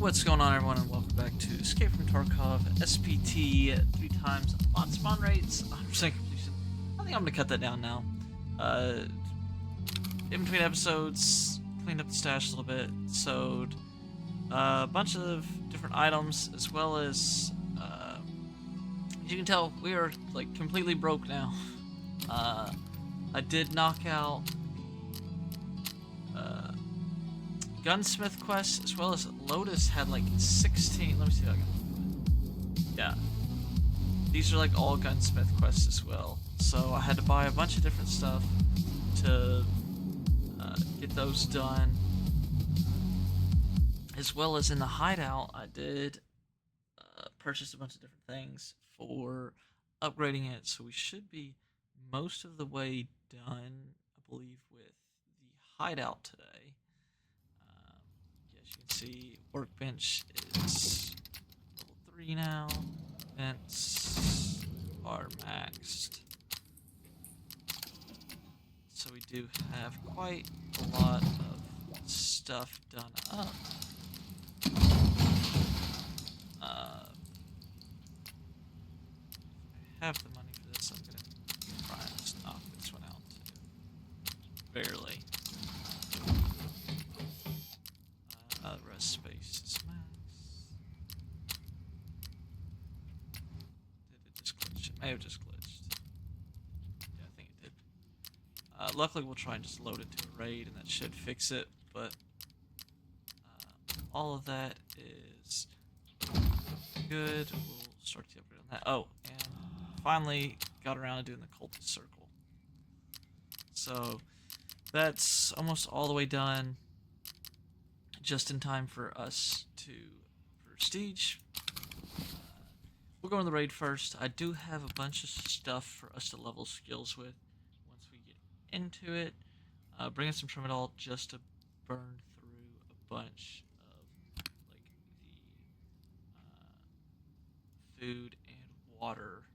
What's going on, everyone, and welcome back to Escape from Tarkov SPT. 3 times on spawn rates, 100% completion. I think I'm gonna cut that down now. In between episodes, cleaned up the stash a little bit, sewed a bunch of different items, as well as you can tell, we are like completely broke now. I did knock out gunsmith quests, as well as Lotus had like 16. Let me see if I can. Yeah, these are like all gunsmith quests as well. So I had to buy a bunch of different stuff to get those done. As well as in the hideout, I did purchase a bunch of different things for upgrading it. So we should be most of the way done, I believe, with the hideout today. As you can see, workbench is level 3 now. Vents are maxed. So we do have quite a lot of stuff done up. If I have the money for this, I'm gonna try and just knock this one out too. Barely. Rest space is max. Did it just glitch? It may have just glitched. Yeah, I think it did. Luckily, we'll try and just load it to a raid, and that should fix it. But all of that is good. We'll start the upgrade on that. Oh, and finally got around to doing the cultist circle. So that's almost all the way done. Just in time for us to prestige. We'll go in the raid first. I do have a bunch of stuff for us to level skills with once we get into it. Bringing some tramadol just to burn through a bunch of like the food and water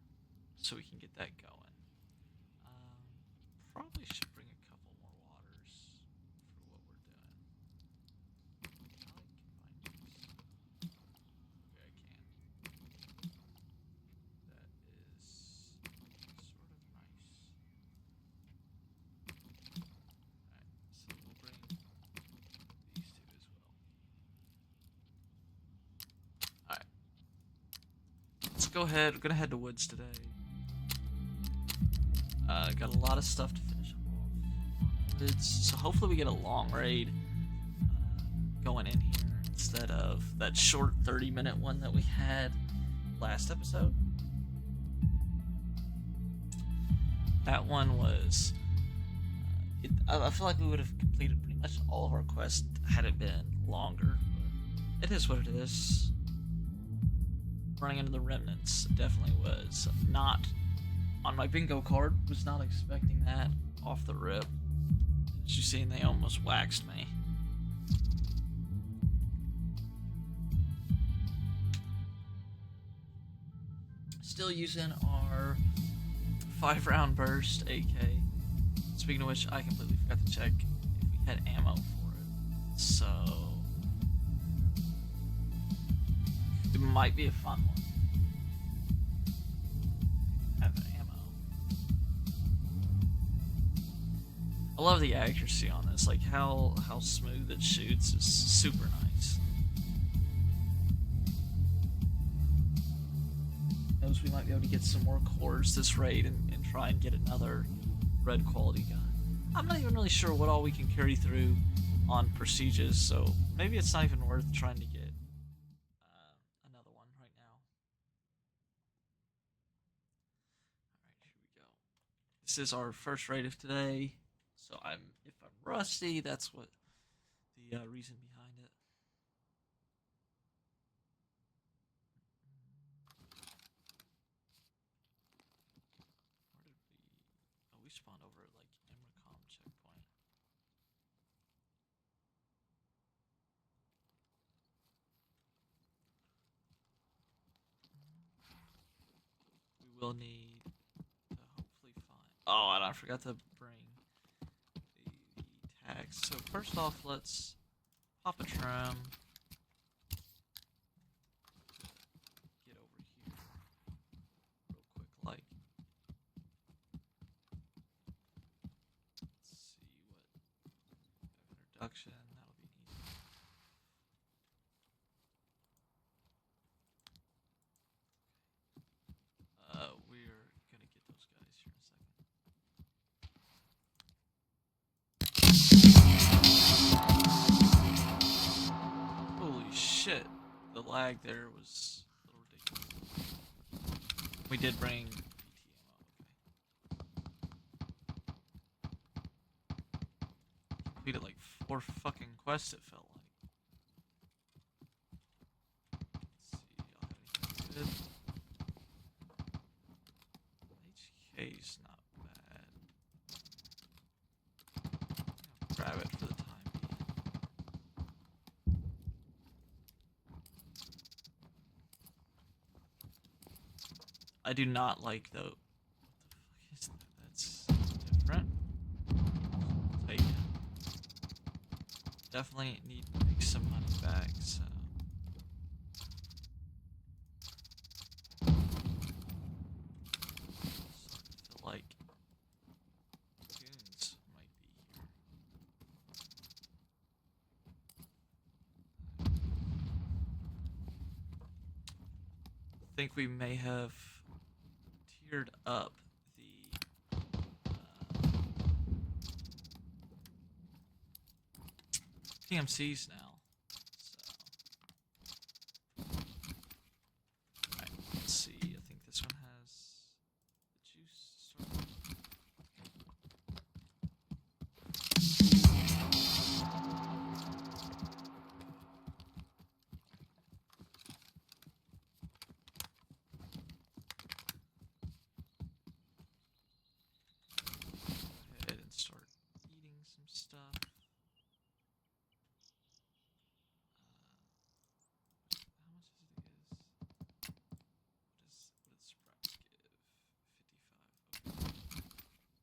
so we can get that going. Probably should bring a couple more waters for what we're doing. Okay, I can. That is sort of nice. Alright, so we'll bring these two as well. Alright. Let's go ahead. We're gonna head to woods today. Got a lot of stuff to finish up on. So hopefully we get a long raid going in here instead of that short 30-minute one that we had last episode. That one was I feel like we would have completed pretty much all of our quests had it been longer, but it is what it is. Running into the remnants definitely was not on my bingo card. Was not expecting that off the rip. As you seen, they almost waxed me. Still using our 5-round burst AK. Speaking of which, I completely forgot to check if we had ammo for it. So it might be a fun one. Have ammo. I love the accuracy on this. Like how smooth it shoots is super nice. Knows we might be able to get some more cores this raid and try and get another red quality gun. I'm not even really sure what all we can carry through on prestiges, so maybe it's not even worth trying to get another one right now. Alright, here we go. This is our first raid of today, so if I'm rusty, that's what the reason behind it. We spawned over at like Emracom checkpoint. We will need to hopefully find. Oh, and I forgot to bring the tags. So first off, let's pop a tram. shit. The lag there was a little ridiculous. We did bring PT ammo, okay. Completed like 4 fucking quests, it felt like. Let's see, y'all have anything good? HK's not bad. I'll grab it for the time being. I do not like though. What the fuck is that? That's different. Take it. Definitely need to make some money back, so. I feel like goons might be here. I think we may have tiered up the PMCs now. So, alright, let's see. I think this one has the juice. Sort of. Go ahead and start eating some stuff. How much is it? What does sprouts give? 55. Okay.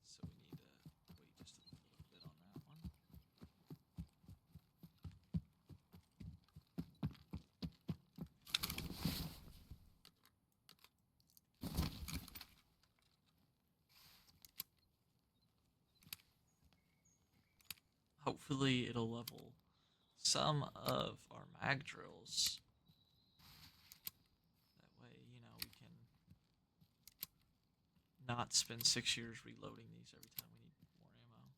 So we need to wait just a little bit on that one. Hopefully it'll level some of our mag drills. That way, you know, we can not spend 6 years reloading these every time we need more ammo.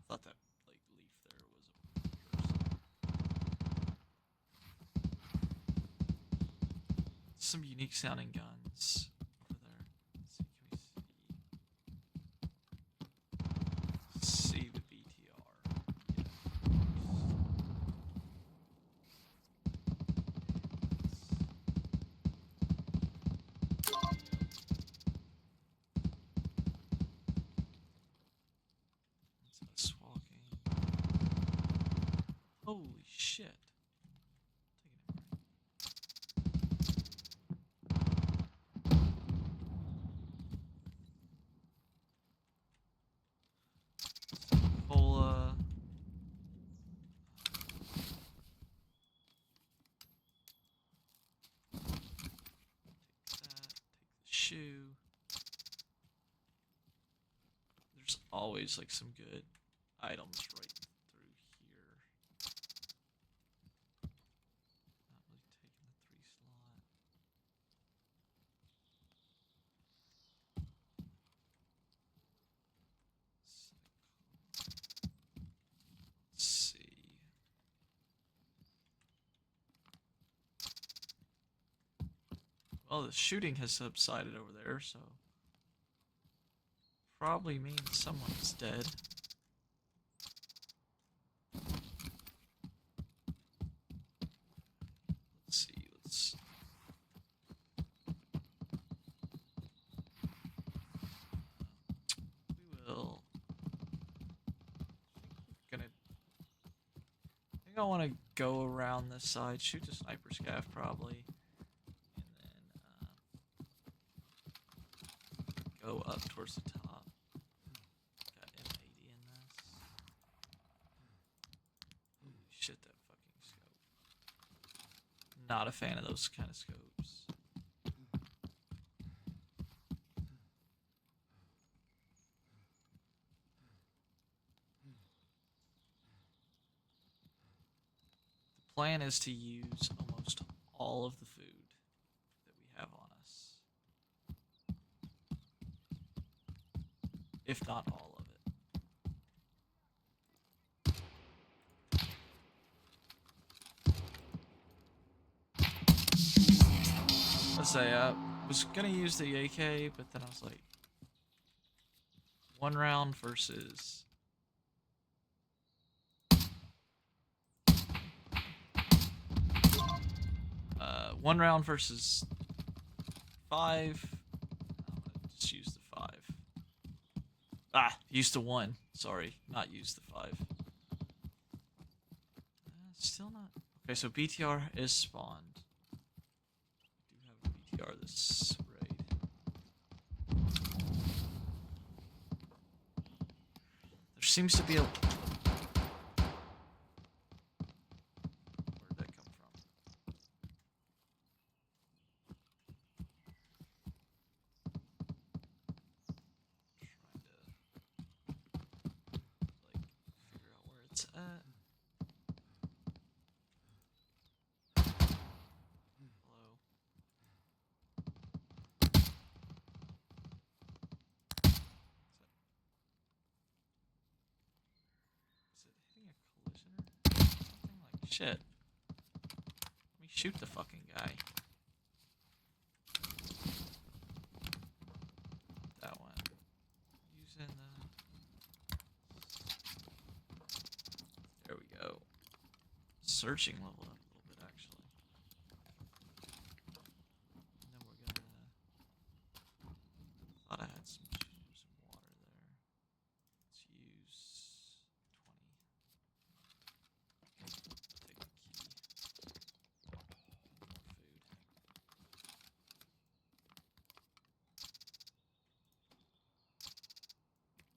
Thought that like leaf there was a person. Some unique sounding guns over there. Let's see, can we see the BTR? Yeah. It's us walking. Holy shit. Cola. Take that. Take the shoe. There's always like some good items right through here. Not really taking the 3 slot. Let's see. Well, the shooting has subsided over there, so probably means someone's dead. Let's see. We will. I think I want to go around this side, shoot the sniper scav probably, and then go up towards the top. Got M80 in this. Holy shit, that fucking scope. Not a fan of those kind of scopes. plan is to use almost all of the food that we have on us. If not all of it. Let's say I was gonna use the AK, but then I was like, 1 round versus 1 round versus 5. I'm gonna just use the 5. Ah, use the 1. Sorry, not use the 5. Still not. Okay, so BTR is spawned. We do have a BTR this raid. There seems to be a. Where'd that come from? Trying to figure out where it's at. Hello. Is it hitting a collisioner? Something like shit. Let me shoot the fucking guy. That one. Using the. There we go. Searching leveled up a little bit actually. And then we're gonna. Thought I had some water there. Let's use 20. Take the key.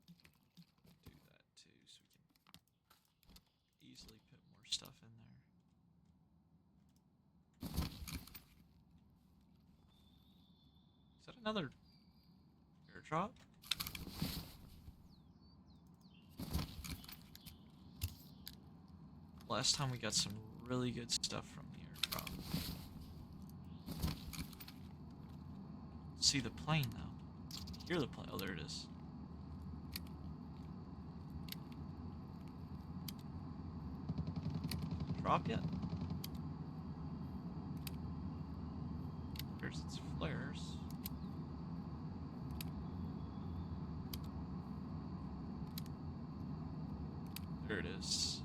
More food. Do that too, so we can easily put more stuff in there. Is that another airdrop? Last time we got some really good stuff from the airdrop. See the plane though. Hear the plane. Oh, there it is. Drop yet? There's its flares. There it is.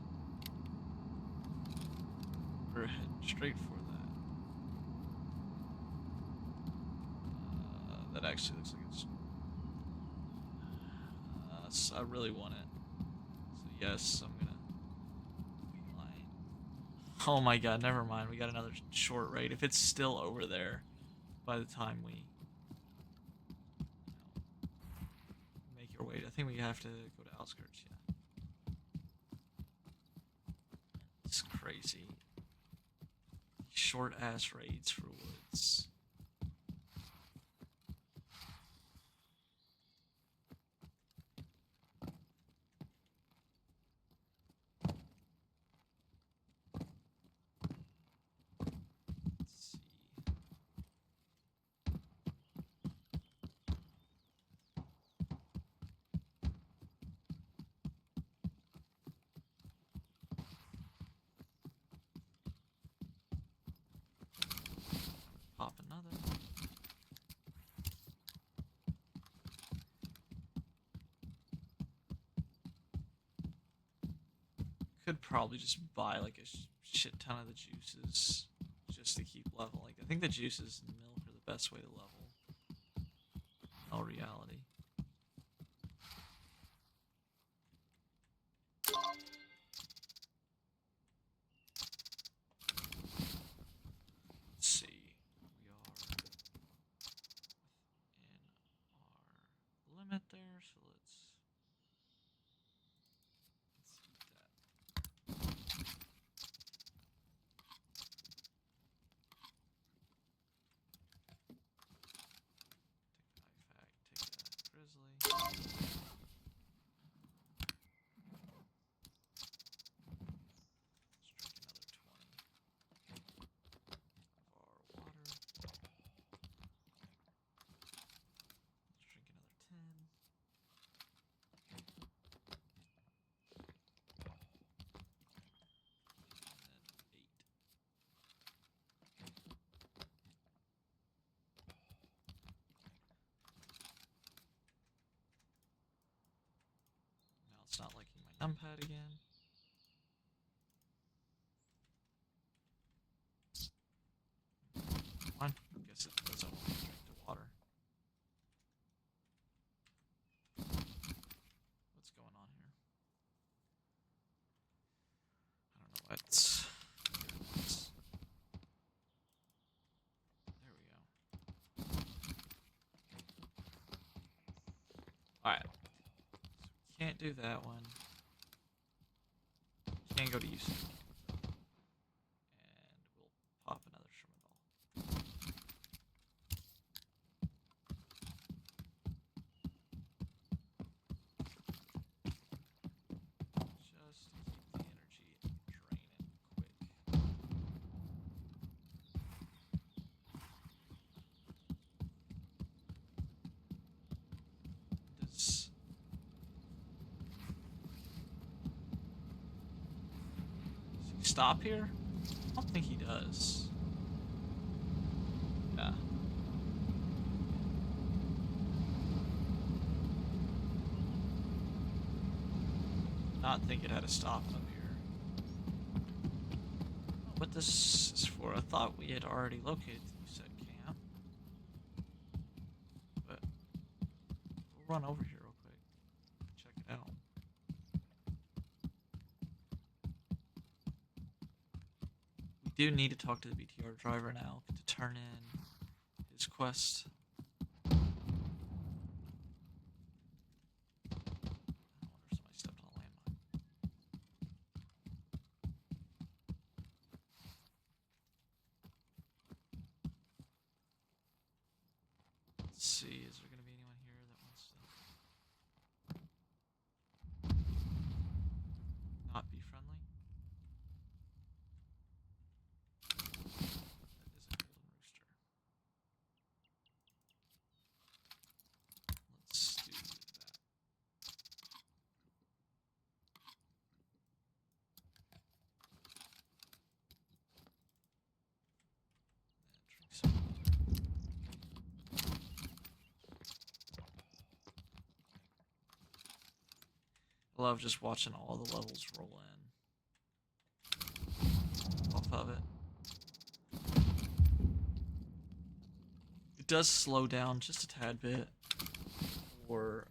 We're heading straight for that. That actually looks like it's. I really want it. So yes, I'm gonna. Beeline. Oh my god, never mind. We got another short raid. If it's still over there by the time we make your way, I think we have to go to outskirts. Yeah. It's crazy. Short ass raids for woods. Let's see. Pop another. Could probably just buy like a shit ton of the juices just to keep leveling. I think the juices and milk are the best way to level. In all reality. Let's see. We are within our limit there, so let's eat that. Take the IFAC, take that. numpad again. I guess it doesn't want to drink the water. What's going on here? I don't know what's... There we go. Alright. So we can't do that one. Can't go to use. And we'll pop another Sherman. Just to keep the energy draining quick. Does he stop here? I don't think he does. Yeah. Not think it had a stop up here. What this is for? I thought we had already located the set camp. But we'll run over here real quick. Check it out. We do need to talk to the BTR driver now to turn in his quest. I wonder if somebody stepped on a landmine. Let's see, is there going to be anyone here that wants to not be friendly? That is a golden rooster. Let's do that. Drink some water. I love just watching all the levels roll in off of it. It does slow down just a tad bit for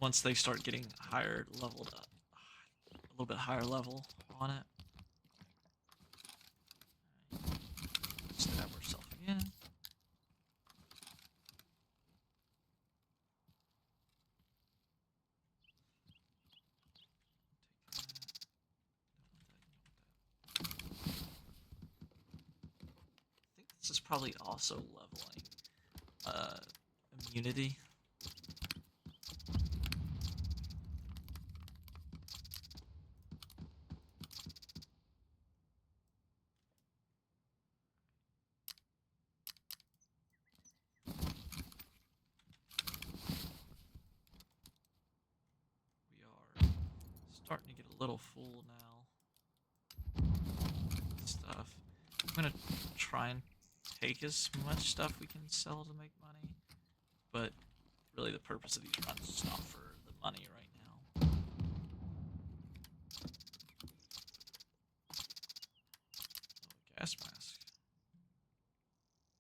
once they start getting higher leveled up, a little bit higher level on it. Stab ourselves again. I think this is probably also leveling immunity. We are starting to get a little full now. Stuff. I'm gonna try and take as much stuff we can sell to make money, but really the purpose of these runs is not for the money right now. Oh, a gas mask.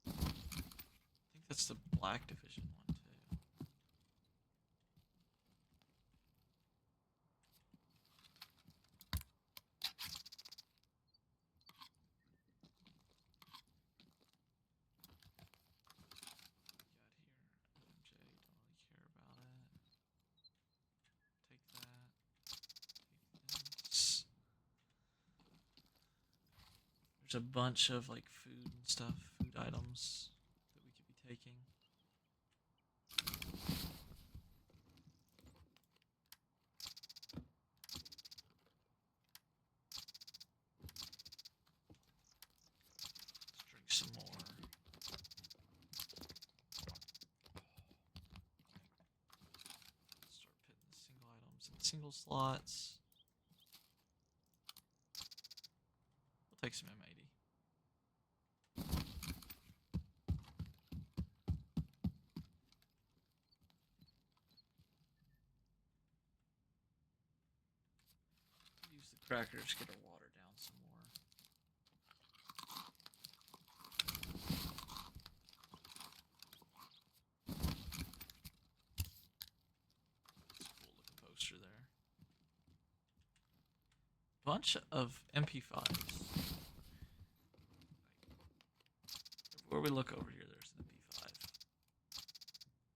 I think that's the Black Division one too. There's a bunch of like food and stuff, food items that we could be taking. Let's drink some more. Start putting the single items in single slots. We'll take some M80. Crackers get her water down some more. That's a cool looking poster there. Bunch of MP5s. Where we look over here, there's an MP5.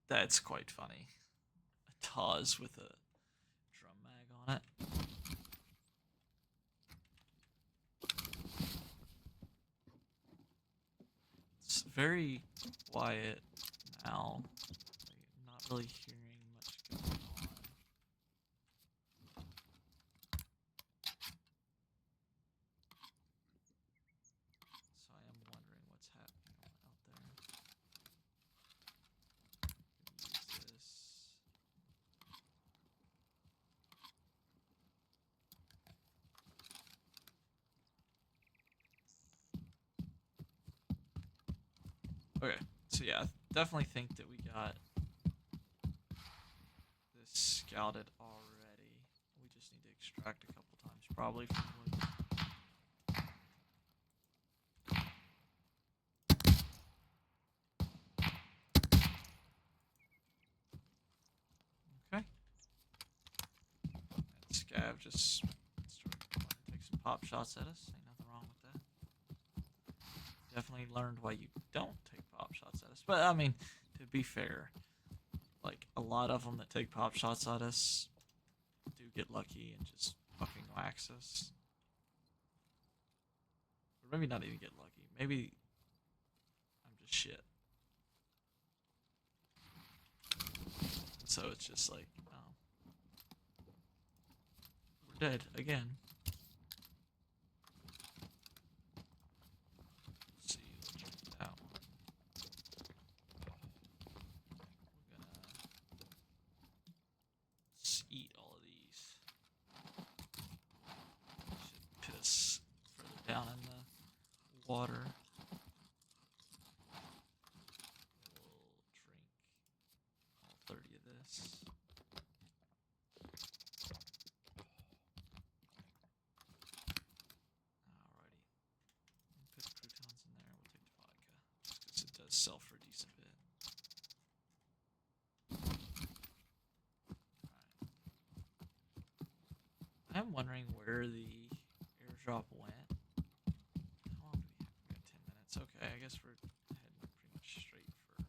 That's quite funny. A Taz with a drum mag on it. It's very quiet now. I'm not really hearing much going on. So I am wondering what's happening out there. Use this. Okay, so yeah, definitely think that we got this scouted already. We just need to extract a couple times, probably from wood. Okay. And Scav just started to take some pop shots at us. Ain't nothing wrong with that. Definitely learned why you don't take pop shots at us. But I mean, to be fair, like a lot of them that take pop shots at us do get lucky and just fucking wax us. Or maybe not even get lucky. Maybe I'm just shit. So it's just like, we're dead again. Let's see, let's check that one. We're gonna eat all of these. Should put us further down in the water. We'll drink all 30 of this. Alrighty. Put the croutons in there. We'll take the vodka. Just because it does sell for a decent bit. Alright. I'm wondering where the airdrop went. How long do we have? We got 10 minutes. Okay, I guess we're heading pretty much straight for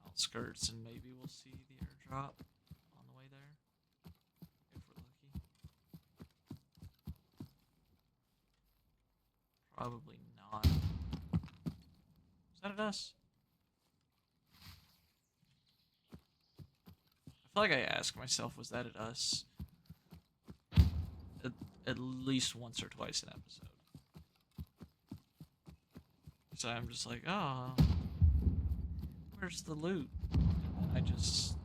outskirts, and maybe we'll see the airdrop on the way there. If we're lucky. Probably not. Is that at us? I feel like I ask myself, was that at us? At least once or twice an episode. So I'm just like, oh, where's the loot? And I just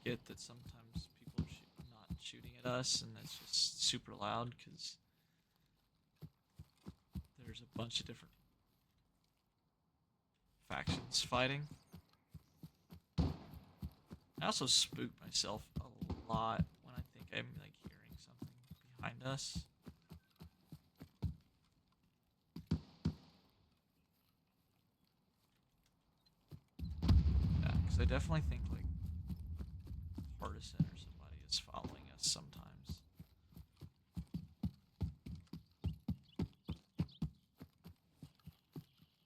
forget that sometimes people are not shooting at us, and it's just super loud because there's a bunch of different factions fighting. I also spook myself a lot when I think I'm like hearing something behind us. Yeah, because I definitely think like Partisan or somebody is following us sometimes. I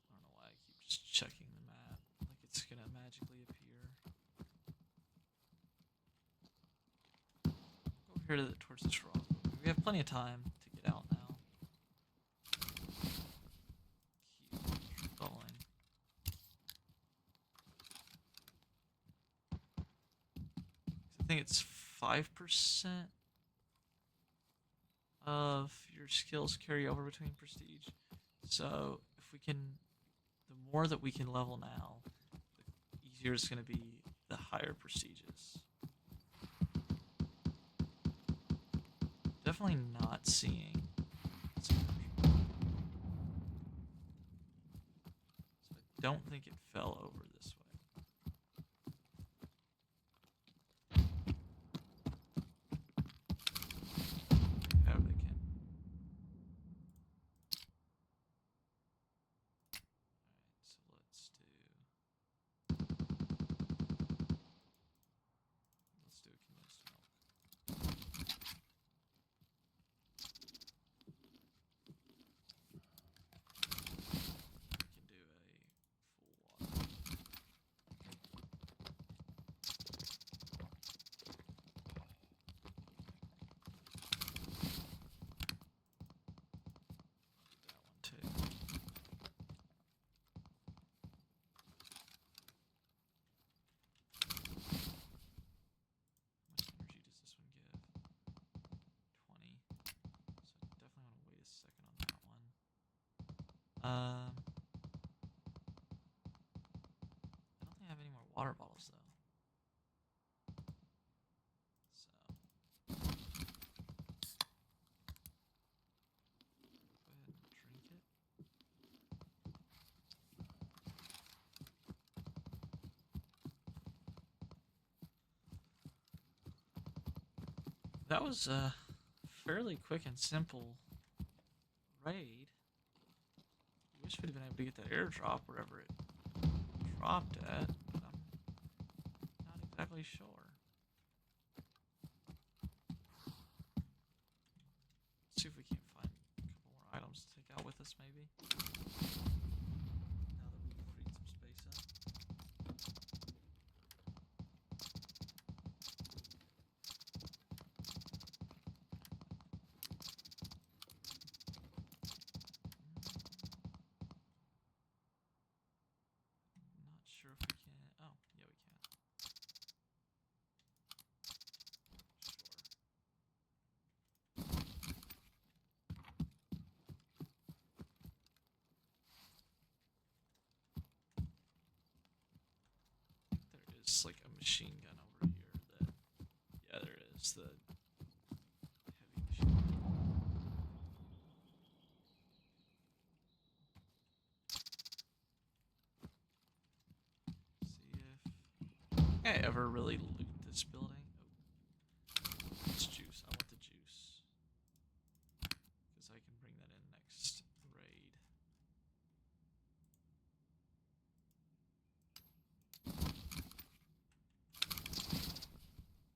don't know why I keep just checking the map, like it's gonna magically appear. Go over here towards this rock. We have plenty of time to get out now. Keep going. I think it's 5% of your skills carry over between prestige. So if we can, the more that we can level now, the easier it's going to be the higher prestiges. Definitely not seeing. So I don't think it fell over this way. I don't think I have any more water bottles though. So go ahead and drink it. That was a fairly quick and simple raid. I wish we'd have been able to get that airdrop wherever it dropped at, but I'm not exactly sure. Let's see if we can't find a couple more items to take out with us, maybe. Now that we've freed some space up. Not sure if we can. Oh, yeah, we can. There is like a machine gun over here that. Yeah, there is. The heavy machine gun. See if I ever really loot this building. Oh, it's juice. I want the juice. Because I can bring that in next raid.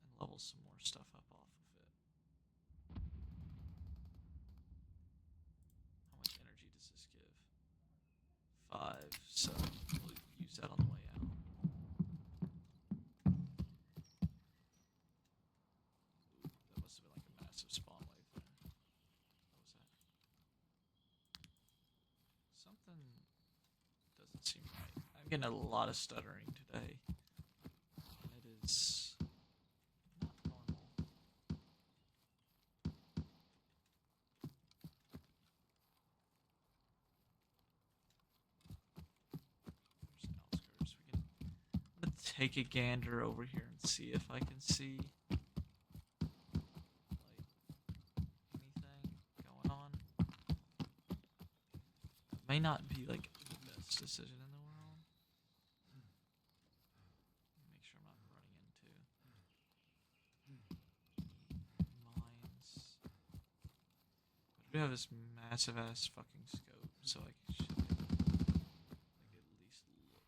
And level some more stuff up off of it. How much energy does this give? 5, so we'll use that on the way out. Ooh, that must have been like a massive spawn wave there. What was that? Something doesn't seem right. I'm getting a lot of stuttering today. And it is not normal. There's outskirts. I'm gonna take a gander over here and see if I can see like anything going on. It may not be like the best decision in the world. Make sure I'm not running into mines. But I do have this massive ass fucking scope, so I should like at least look.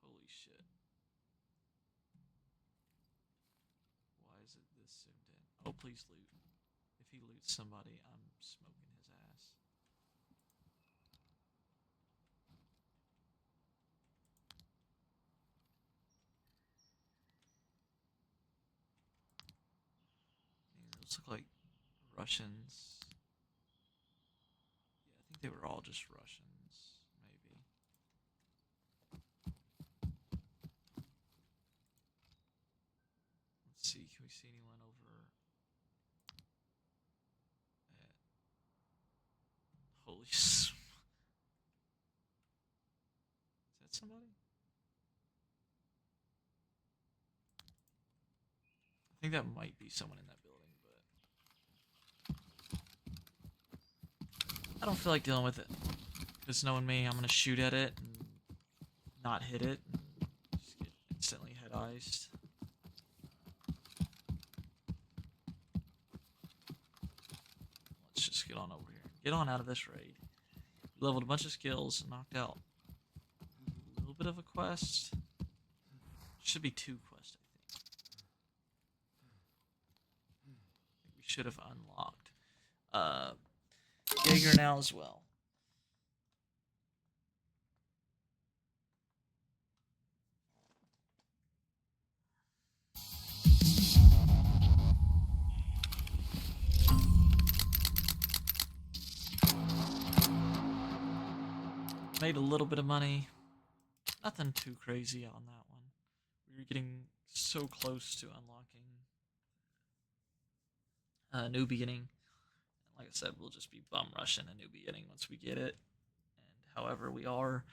Holy shit. Why is it this zoomed in? Oh, please loot. If he loots somebody, I'm smoking his ass. Those look like Russians. Yeah, I think they were all just Russians, maybe. Let's see, can we see anyone over at... Holy s... Is that somebody? I think that might be someone in that building, but I don't feel like dealing with it. Because knowing me, I'm gonna shoot at it and not hit it and just get instantly head-iced. Let's just get on over here. Get on out of this raid. We leveled a bunch of skills and knocked out a little bit of a quest. Should be 2 quests, I think. We should have unlocked Jaeger now as well. Made a little bit of money. Nothing too crazy on that one. We were getting so close to unlocking a new beginning like I said, we'll just be bum rushing a new beginning once we get it. And however we are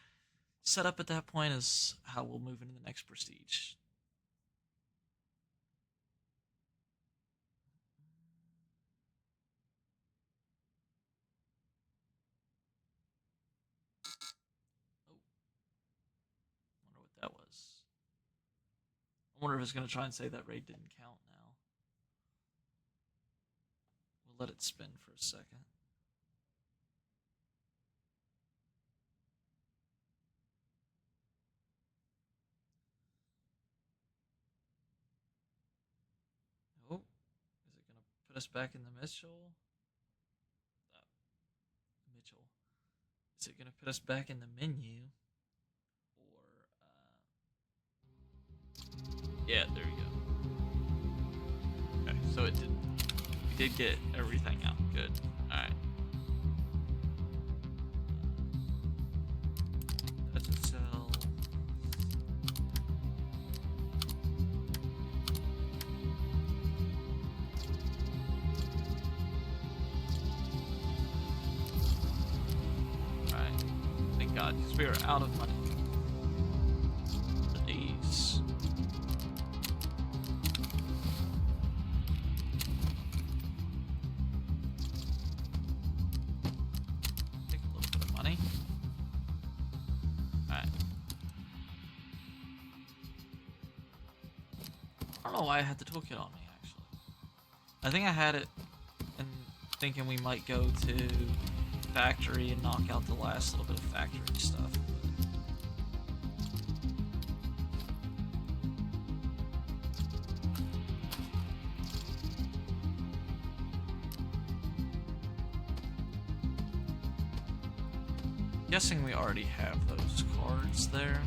set up at that point is how we'll move into the next prestige. Oh, wonder what that was. I wonder if it's going to try and say that raid didn't count now. We'll let it spin for a second. Oh, is it going to put us back in the Mitchell? Mitchell. Is it going to put us back in the menu? Or, yeah, there we go. Okay, so it did. We did get everything out. Good. Alright. That's a cell. Alright. Thank God, because we are out of money. For these. Take a little bit of money. Alright. I don't know why I had the toolkit on me, actually. I think I had it and thinking we might go to factory and knock out the last little bit of factory stuff. Guessing we already have those cards there.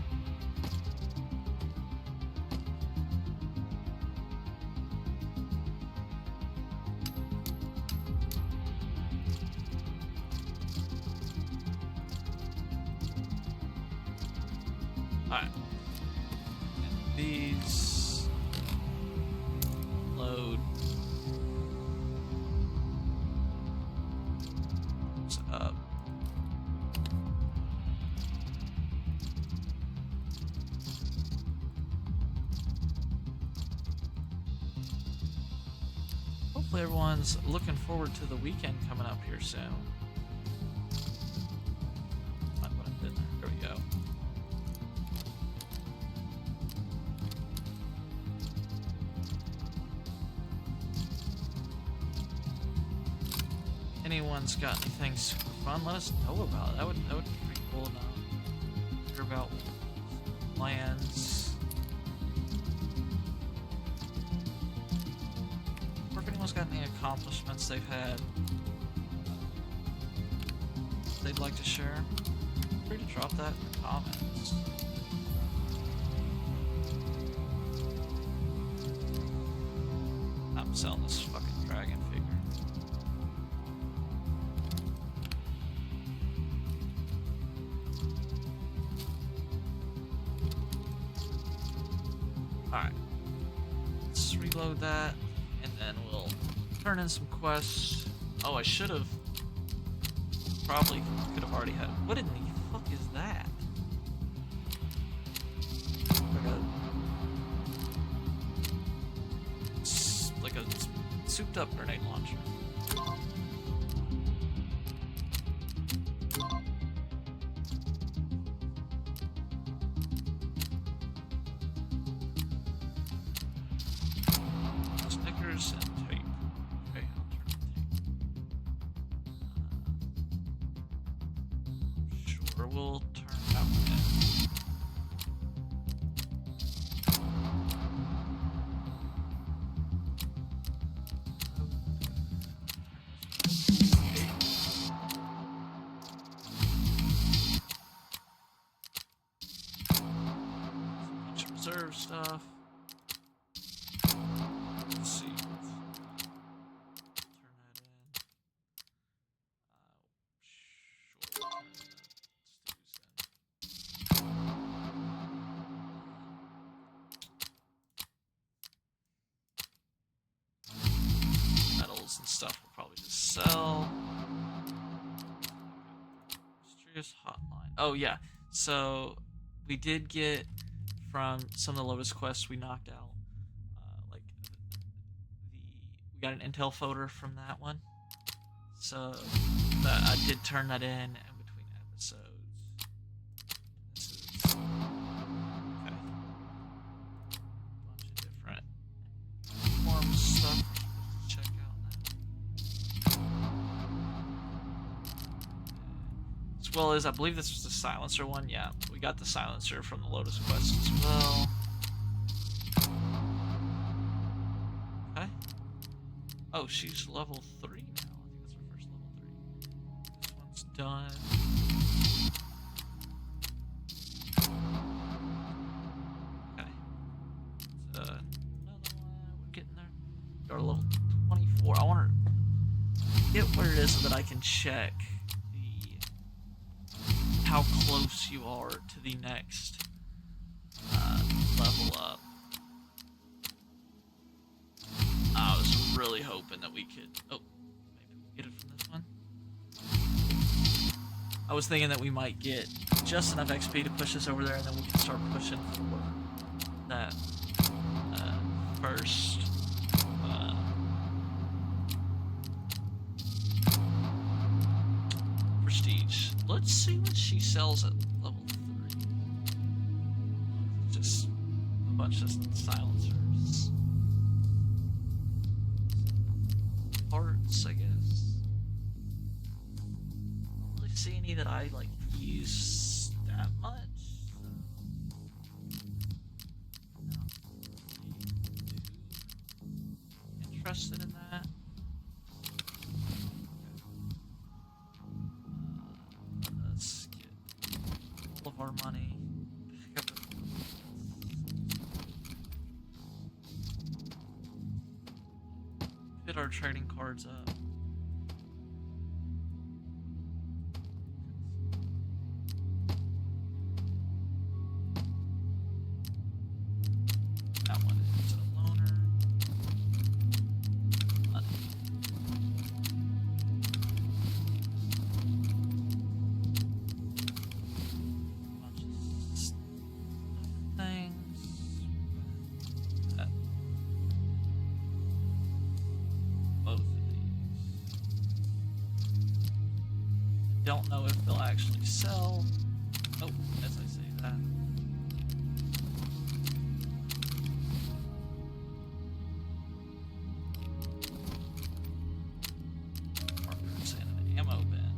Alright. And these load up. Hopefully everyone's looking forward to the weekend coming up here soon. Find what I did there. There we go. Anyone's got anything super fun, let us know about it. That would be pretty cool to hear about plans. Or if anyone's got any accomplishments they've had they'd like to share, feel free to drop that in the comments. I'm selling this fucking dragon figure. Alright. Let's reload that, and then we'll turn in some quests. Oh, I should have. Probably could have already had. What in the fuck is that? Like a souped up grenade launcher. Stickers and tape. Okay, I'll turn the tape. Sure, we'll turn that one in. Reserve stuff. Let's see. Turn that in. Sure. Let's use that. stuff we'll probably just sell. Mysterious hotline. Oh yeah, so we did get from some of the Lotus quests we knocked out. Like we got an intel folder from that one. So I did turn that in between episodes. This is okay. Bunch of different form stuff to check out now. As well as I believe this was the silencer one. Yeah, we got the silencer from the Lotus quest as well. Okay. Oh, she's level 3 now. Done. Okay. Another one. We're getting there. Got a level 24. I want to get what it is so that I can check how close you are to the next level up. I was really hoping that we could. Oh, maybe we get it from this one. I was thinking that we might get just enough XP to push us over there, and then we can start pushing for that first prestige. Let's see what she sells at level 3. Just a bunch of silencers. Parts, I guess. See any that I like use that much. Not interested in that. Let's get all of our money. Fit our trading cards up. Don't know if they'll actually sell. Oh, as I say that. Markers and an ammo bin.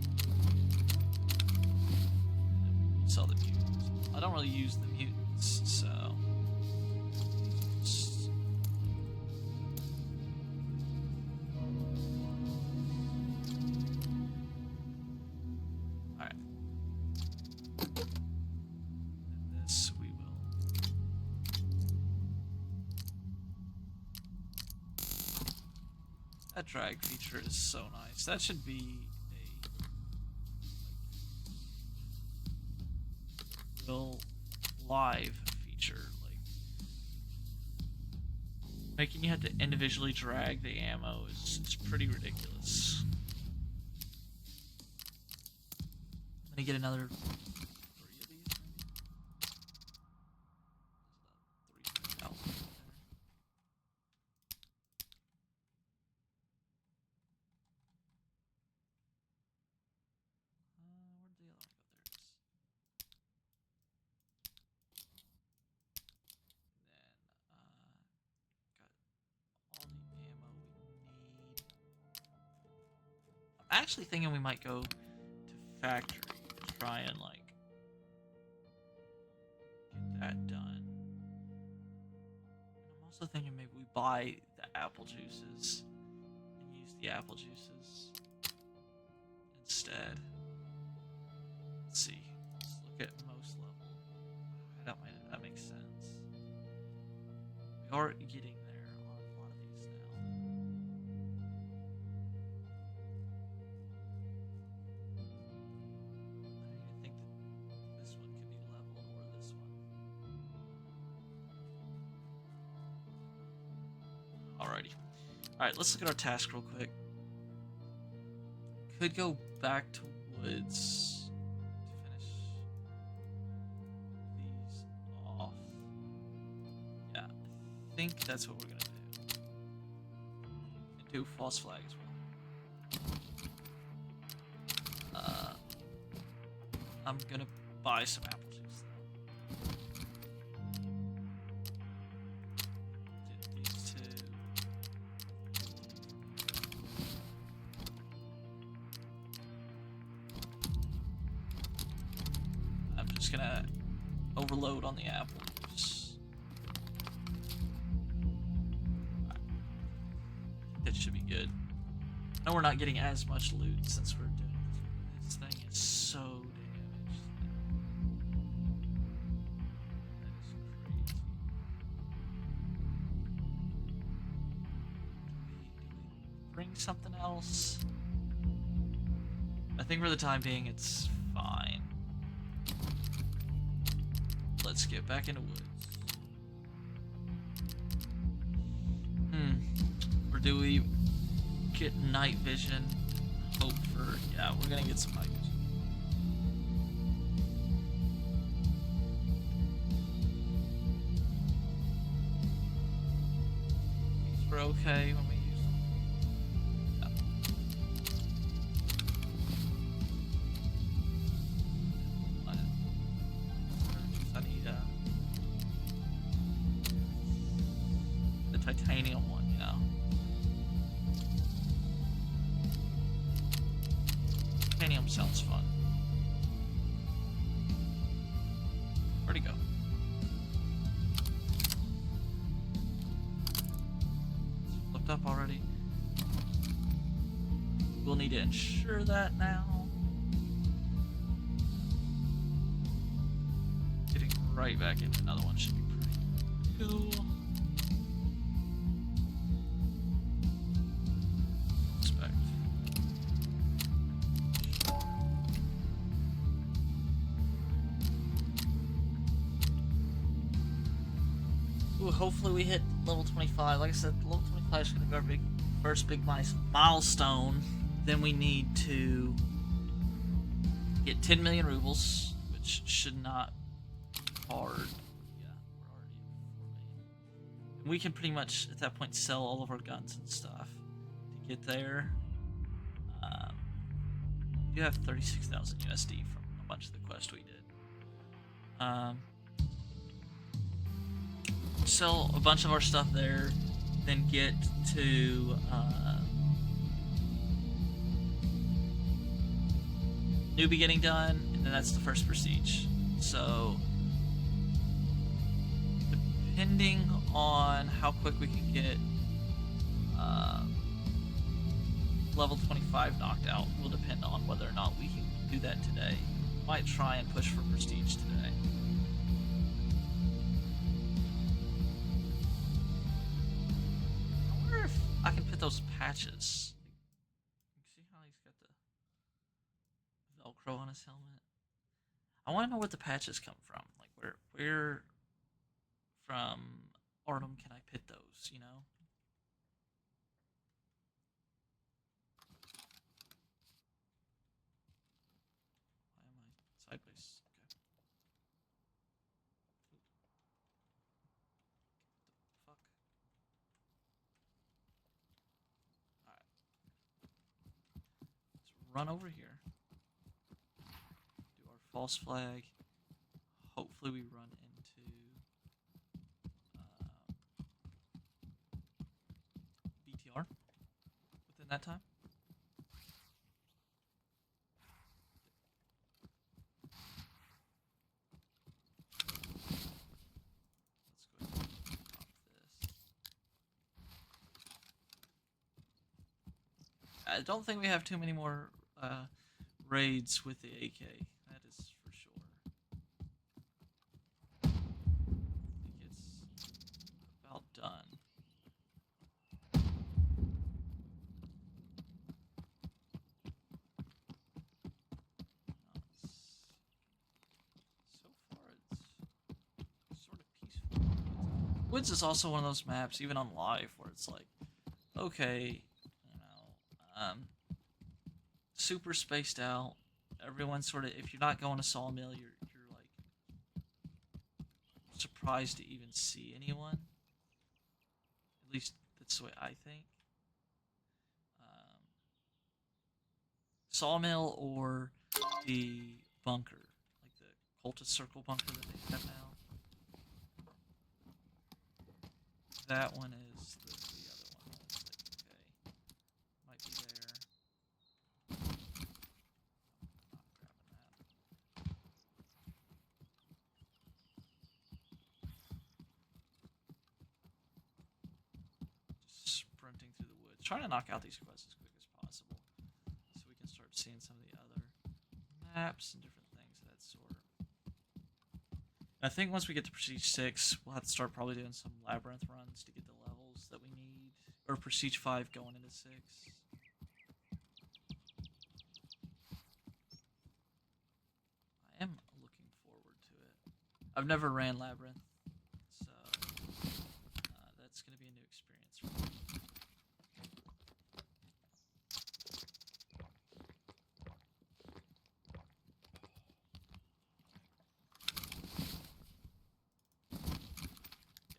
We'll sell the mutants. I don't really use the mutants, so. That drag feature is so nice. That should be a real live feature, like making you have to individually drag the ammo is pretty ridiculous. I'm gonna get another 3 of these. There's about 3,000. Actually thinking we might go to factory to try and like get that done. I'm also thinking maybe we buy the apple juices and use the apple juices instead. Let's see. Let's look at most level. That makes sense. We are getting there on a lot of these now. Alrighty. Alright, let's look at our task real quick. could go back to woods to finish these off. Yeah, I think that's what we're gonna do. And do false flag as well. I'm gonna buy some apple juice though. Get these two. I'm just gonna overload on the apples. That should be good. I know we're not getting as much loot since we're doing this thing is so damaged. That is crazy. Do we bring something else? I think for the time being it's fine. Let's get back into woods. Or do we get night vision? Hope for, yeah, we're gonna get some night vision. These were okay when we used them. Yeah. I need the titanium one, you know. Titanium sounds fun. Where'd he go? It's flipped up already. We'll need to ensure that now. Getting right back into another one should be pretty cool. Hopefully we hit level 25. Like I said, level 25 is going to be our first big milestone. Then we need to get 10 million rubles, which should not be hard. Yeah, we're already at 4 million. And we can pretty much, at that point, sell all of our guns and stuff to get there. You have 36,000 USD from a bunch of the quests we did. Sell a bunch of our stuff there, then get to New Beginning done, and then that's the first prestige. So depending on how quick we can get level 25 knocked out will depend on whether or not we can do that today. Might try and push for prestige today. I can put those patches. You see how he's got the Velcro on his helmet? I want to know where the patches come from. Like, where from Artem can I pit those, you know? Why am I sideways? Okay. What the fuck? Run over here, do our false flag. Hopefully we run into BTR within that time. Let's go ahead and pop this. I don't think we have too many more raids with the AK, that is for sure. I think it's about done. So far it's sort of peaceful. Woods is also one of those maps, even on live, where it's like, okay, super spaced out. Everyone's sort of, if you're not going to Sawmill, you're like surprised to even see anyone. At least that's the way I think. Um, Sawmill or the bunker, like the cultist circle bunker that they have now. That one is the other one. That's like, okay, might be there. Not grabbing that. Just sprinting through the woods, trying to knock out these quests as quick as possible, so we can start seeing some of the other maps and different things of that sort. I think once we get to Prestige 6, we'll have to start probably doing some Labyrinth runs to get the levels that we need. Or Prestige 5 going into 6. I am looking forward to it. I've never ran Labyrinth, so that's going to be a new experience for me.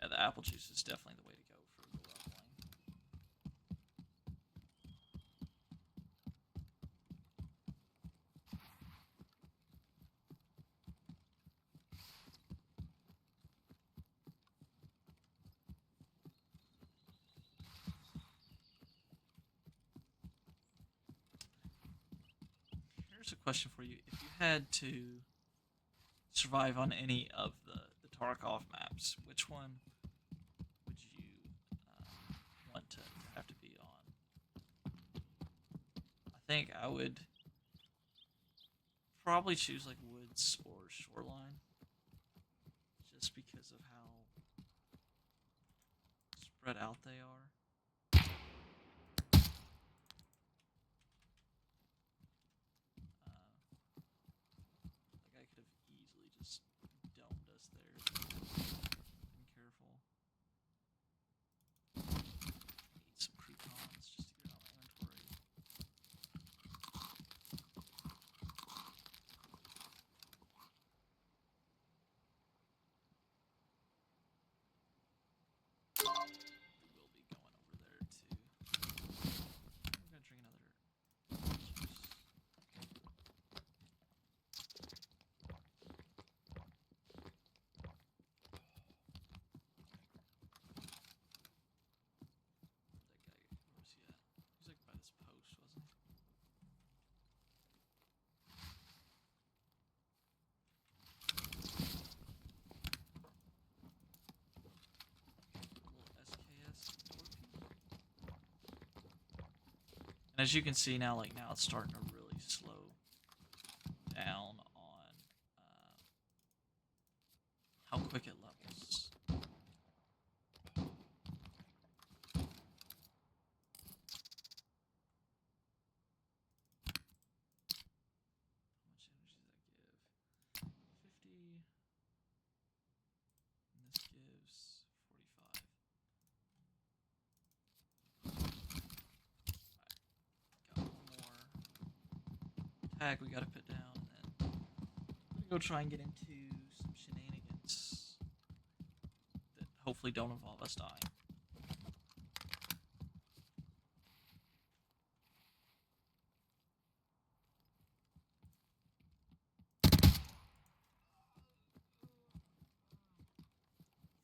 Yeah, the apple juice is definitely the way to go for the leveling. Here's a question for you. If you had to survive on any of the Tarkov maps, which one would you want to have to be on? I think I would probably choose like woods or shoreline, just because of how spread out they are. Like I could have easily just domed us there if I been careful. Eat some croutons just to get out my inventory. We will be going over there too. I'm gonna drink another juice. That guy, where was he at? He was like by this post, wasn't he? Little SKS And as you can see now, like now it's starting to really slow down on how quick it levels. How much energy does that give? 50. And this gives 45. Alright, got one more tag we gotta put down, and then I'm gonna go try and get into some shenanigans that hopefully don't involve us dying.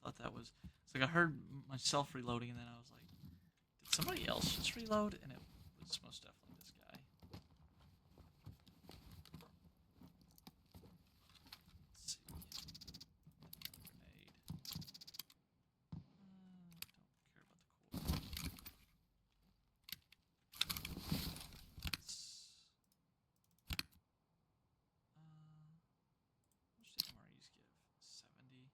Thought that was, it's like I heard myself reloading, and then I was like, did somebody else just reload? And it was most definitely this guy. Let's see. Grenade. Don't care about the core. How much did MREs give? 70.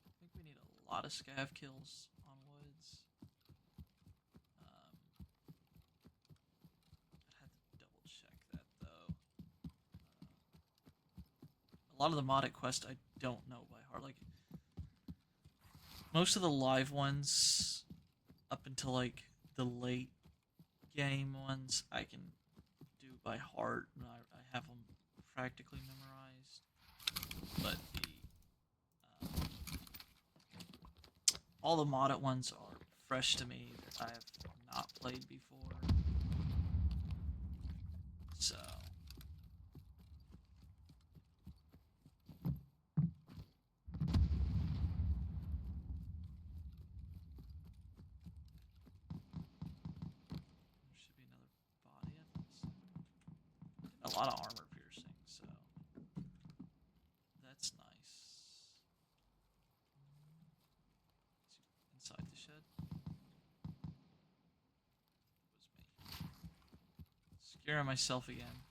I think we need a lot of scav kills on woods. lot of the modded quests I don't know by heart. Like most of the live ones, up until like the late game ones, I can do by heart, and I have them practically memorized. But all the modded ones are fresh to me that I have not played before. So. There should be another body at this. A lot of armor piercing, so that's nice. Inside the shed. It was me. Scaring myself again.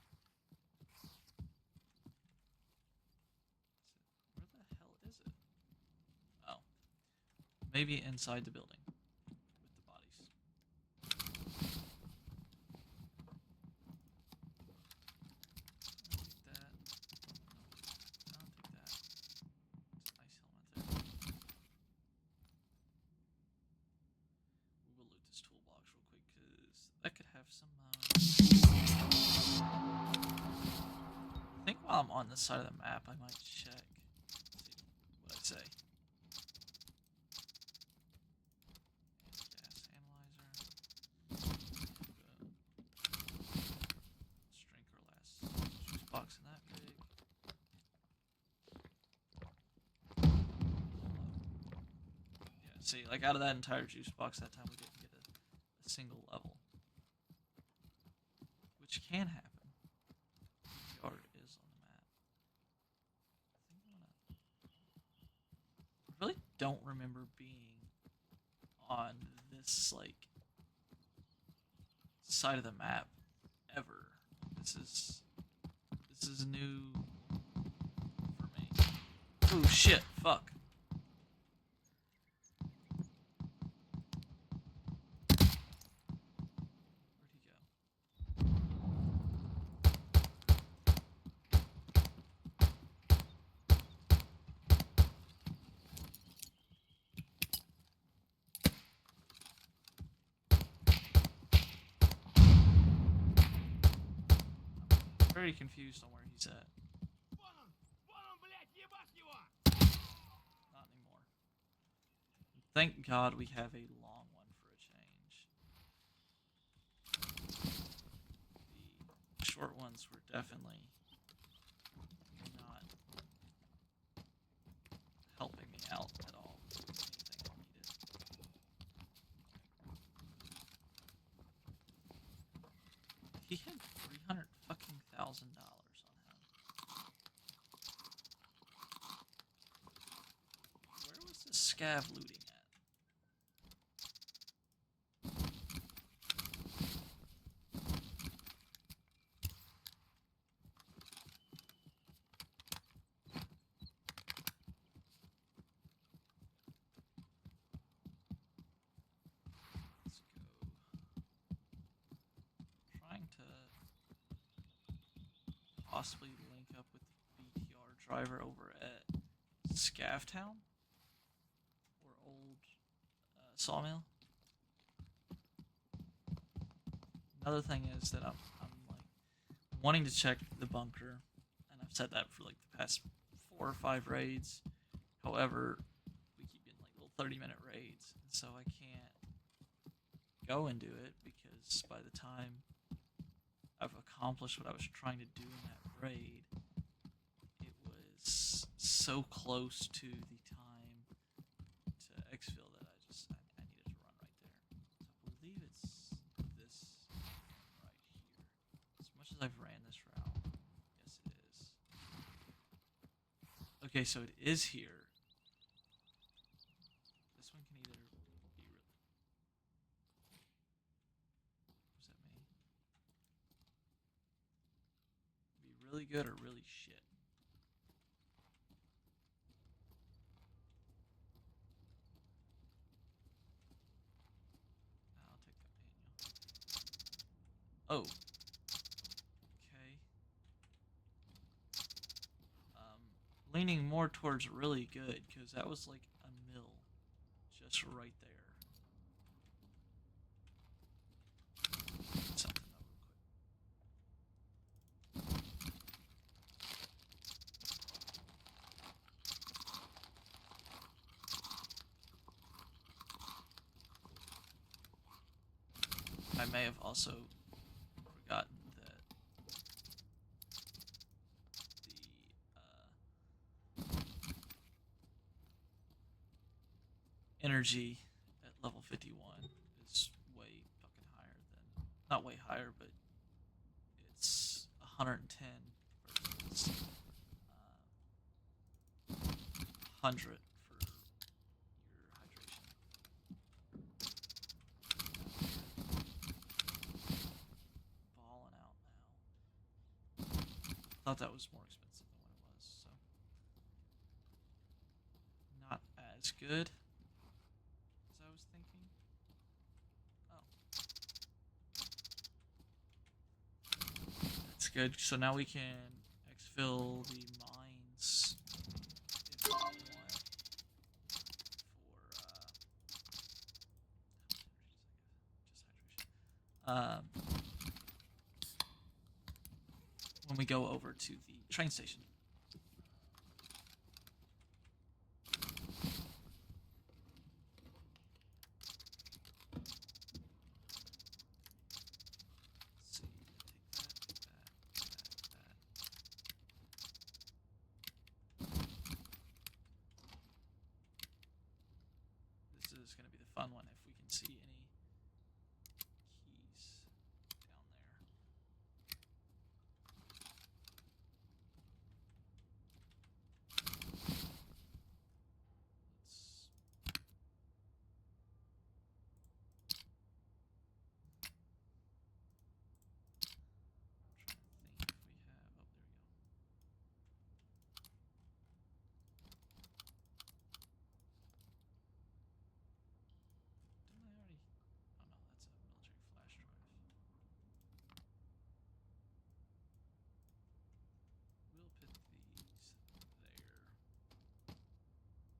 Where the hell is it? Oh. Maybe inside the building. With the bodies. I'll take that. I'll take that. It's a nice helmet there. We will loot this toolbox real quick, because that could have some, I think while I'm on this side of the map, I might check. See what I say. Gas analyzer. Let's drink our last juice box in that pig. Yeah, see, like out of that entire juice box that time, we didn't get a single level. Which can happen. The yard is on the map. I think I really don't remember being on this like side of the map ever. This is new for me. Oh shit! Fuck. Where'd he go? Very confused on where he's at. Not anymore. Thank God we have a long one for a change. The short ones were definitely not helping me out at all. Anything I needed. He had $300,000 on him. Where was this scav looting at? Let's go. Trying to possibly link up with the BTR driver over at Scavtown or Old Sawmill. Another thing is that I'm like wanting to check the bunker, and I've said that for like the past 4 or 5 raids. However, we keep getting like little 30-minute raids, and so I can't go and do it because by the time I've accomplished what I was trying to do in that raid, it was so close to the time to exfil that I needed to run right there. So I believe it's this right here. As much as I've ran this route, yes it is. Okay, so it is here. This one can either be really... Was that me? Be really good or really shit. I'll take that manual. Oh. Okay. leaning more towards really good, because that was like a mill just right there. Something though, real quick. I may have also forgotten that the energy at level 51 is way fucking higher than, not way higher, but it's 110 versus 100 for your hydration. Balling out now. Thought that was more expensive than what it was, so not as good as I was thinking. Oh, that's good. So now we can exfil the mines if we want for just hydration. When we go over to the train station. Let's see, take that. This is going to be the fun one if we can see any keys down there. Didn't I already? Oh no, that's a military flash drive. We'll put these there. That this one. Yep.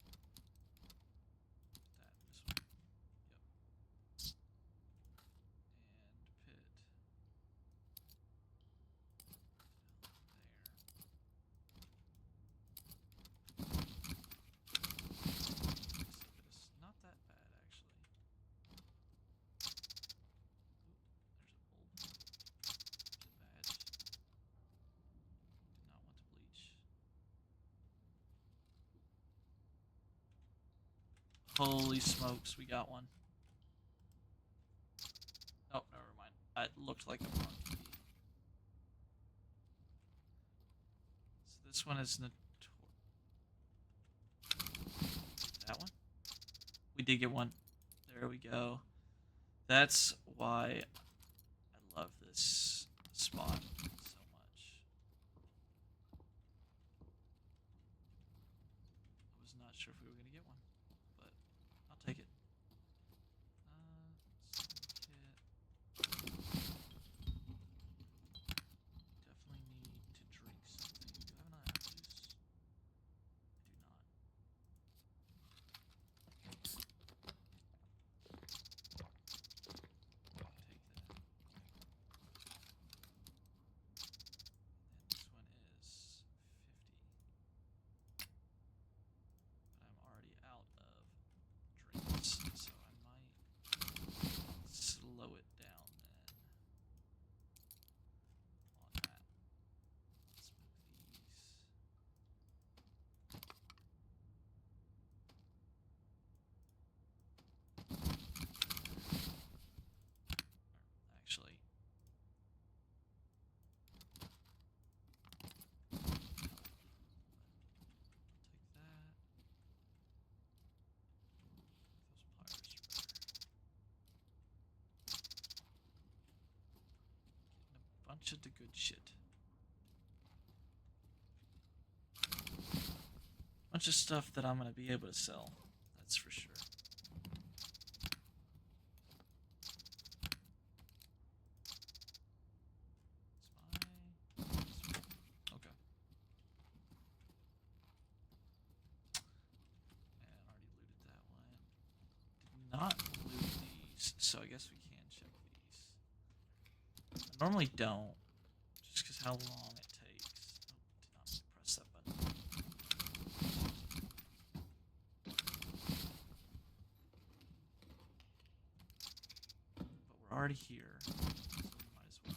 And pit there. Not that bad actually. Ooh, there's a bulb. There's a badge. Did not want to bleach. Holy smokes, we got one. Oh, never mind. It looked like a marked key. So this one is that one? We did get one. There we go. That's why I love this spot so much. I was not sure if we were going to get one, but I'll take it. Definitely need to drink something. Do I have another apple juice? I do not. Take that. And this one is 50. But I'm already out of drinks, so I might slow it down then on that. Let's move these. Actually, take that. Those pliers are better. Getting a bunch of the good shit. Bunch of stuff that I'm gonna be able to sell. That's for sure. Okay. not loot these, so I guess we can check these. I normally don't, just because how long it takes. Oh, did not press that button. But we're already here, so we might as well.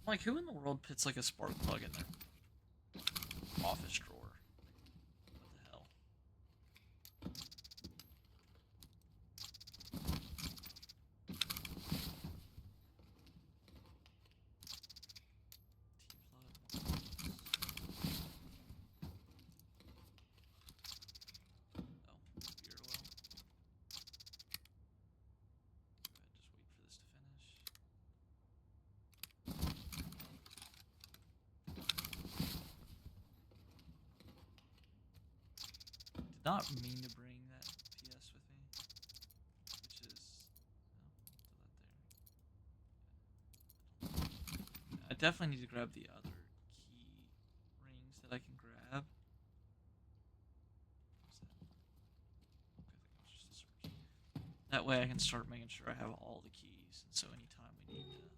Like, who in the world puts like a spark plug in their office drawer? What the hell? Oh, beer oil. Good, just wait for this to finish. Did not mean to bring that PS with me, which is, oh, put that there. I definitely need to grab the other key rings that I can grab. That way I can start making sure I have all the keys, and so anytime we need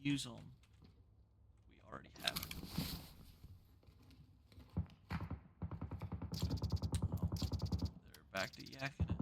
to use them, we already have it. Oh, they're back to yakking it.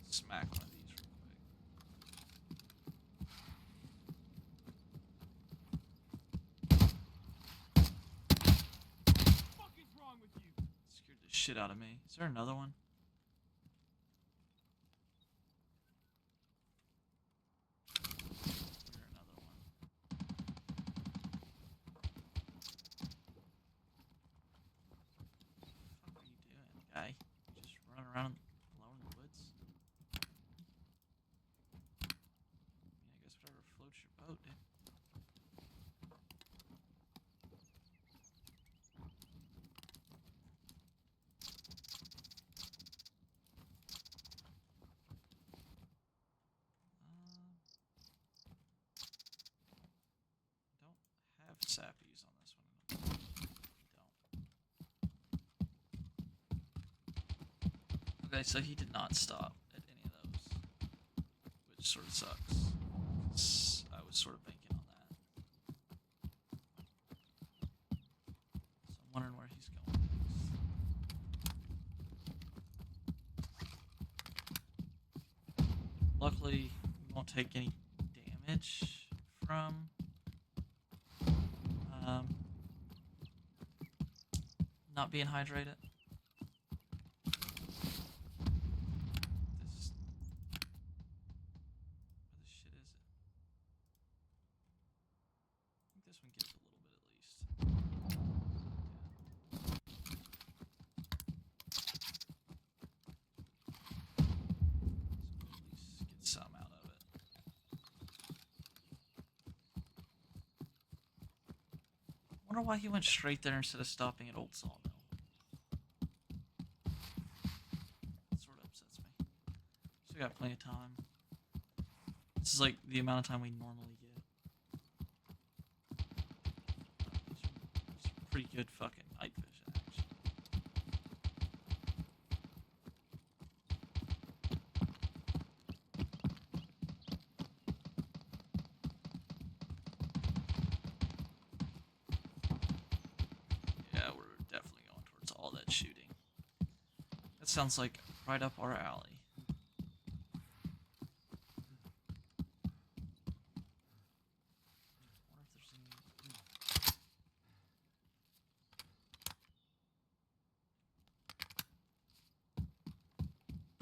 Smack one of these real quick. What is wrong with you? Scared the shit out of me. Is there another one? Is there another one? What the fuck are you doing, guy? You just running around alone in the woods? I mean, I guess whatever floats your boat, dude. I don't have sappies on this one. Don't. Okay, so he did not stop at any of those, which sort of sucks. 'Cause I was sort of banking on that. So I'm wondering where he's going next. Luckily, we won't take any damage from not being hydrated. This, where the shit is it? I think this one gives a little bit at least. So at least get some out of it. I wonder why he went straight there instead of stopping at Old Sawmill. That sort of upsets me. Still got plenty of time. This is like the amount of time we normally get. These are pretty good fucking night vision, actually. Yeah, we're definitely going towards all that shooting. That sounds like right up our alley.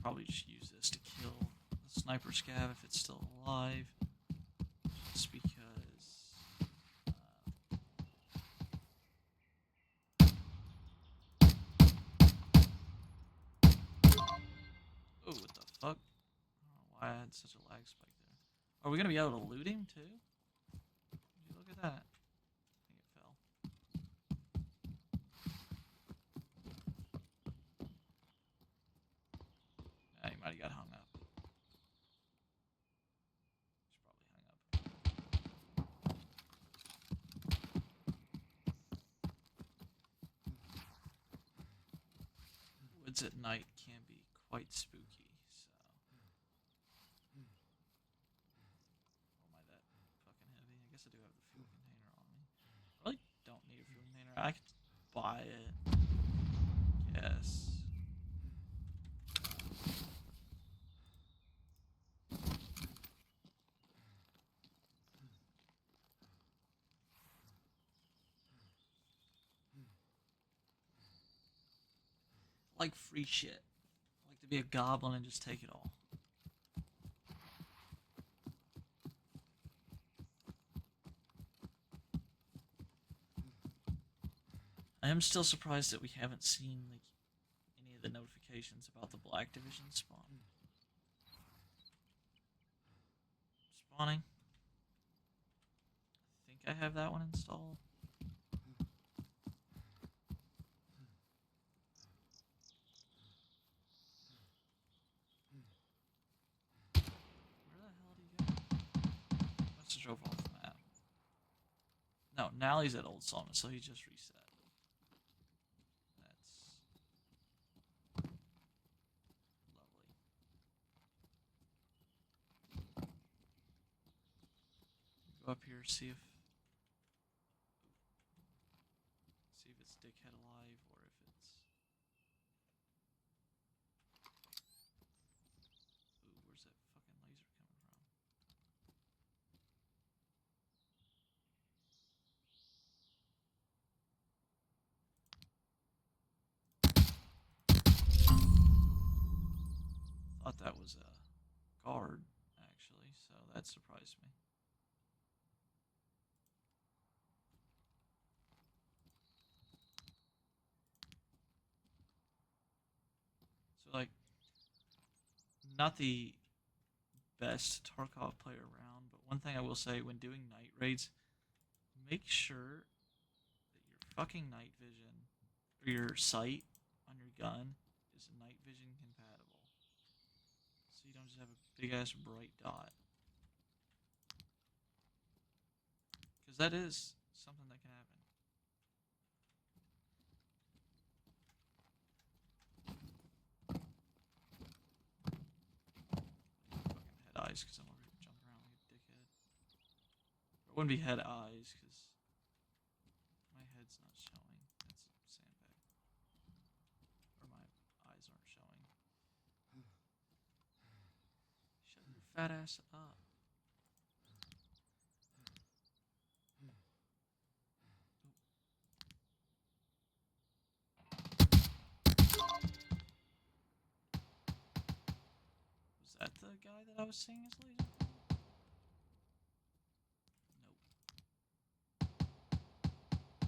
Probably just use this to kill the sniper scav if it's still alive. It's had such a lag spike there. Are we gonna be able to loot him too? Would you look at that? I think it fell. Nah, he might have got hung up. He's probably hung up. Woods at night can be quite spooky, so. Or am I that fucking heavy? I guess I do have the fuel container on me. I really don't need a fuel container. I could buy it. Yes. I like free shit. I like to be a goblin and just take it all. I am still surprised that we haven't seen like any of the notifications about the Black Division spawn. Spawning. I think I have that one installed. Where the hell did he go? Must have drove off the map. No, now he's at Old Salmon, so he just reset. That's lovely. Go up here, see if it's Dickhead alive or if it's. Ooh, where's that fucking laser coming from? Thought that was a guard, actually, so that surprised me. So, like, not the best Tarkov player around, but one thing I will say when doing night raids, make sure that your fucking night vision, or your sight on your gun, is night vision compatible. So you don't just have a big ass bright dot. Because that is something that can happen. Fucking head eyes because I'm over here jumping around like a dickhead. It wouldn't be head eyes because my head's not showing. That's a sandbag. Or my eyes aren't showing. Shut your fat ass up. Was that the guy that I was seeing his laser? Nope.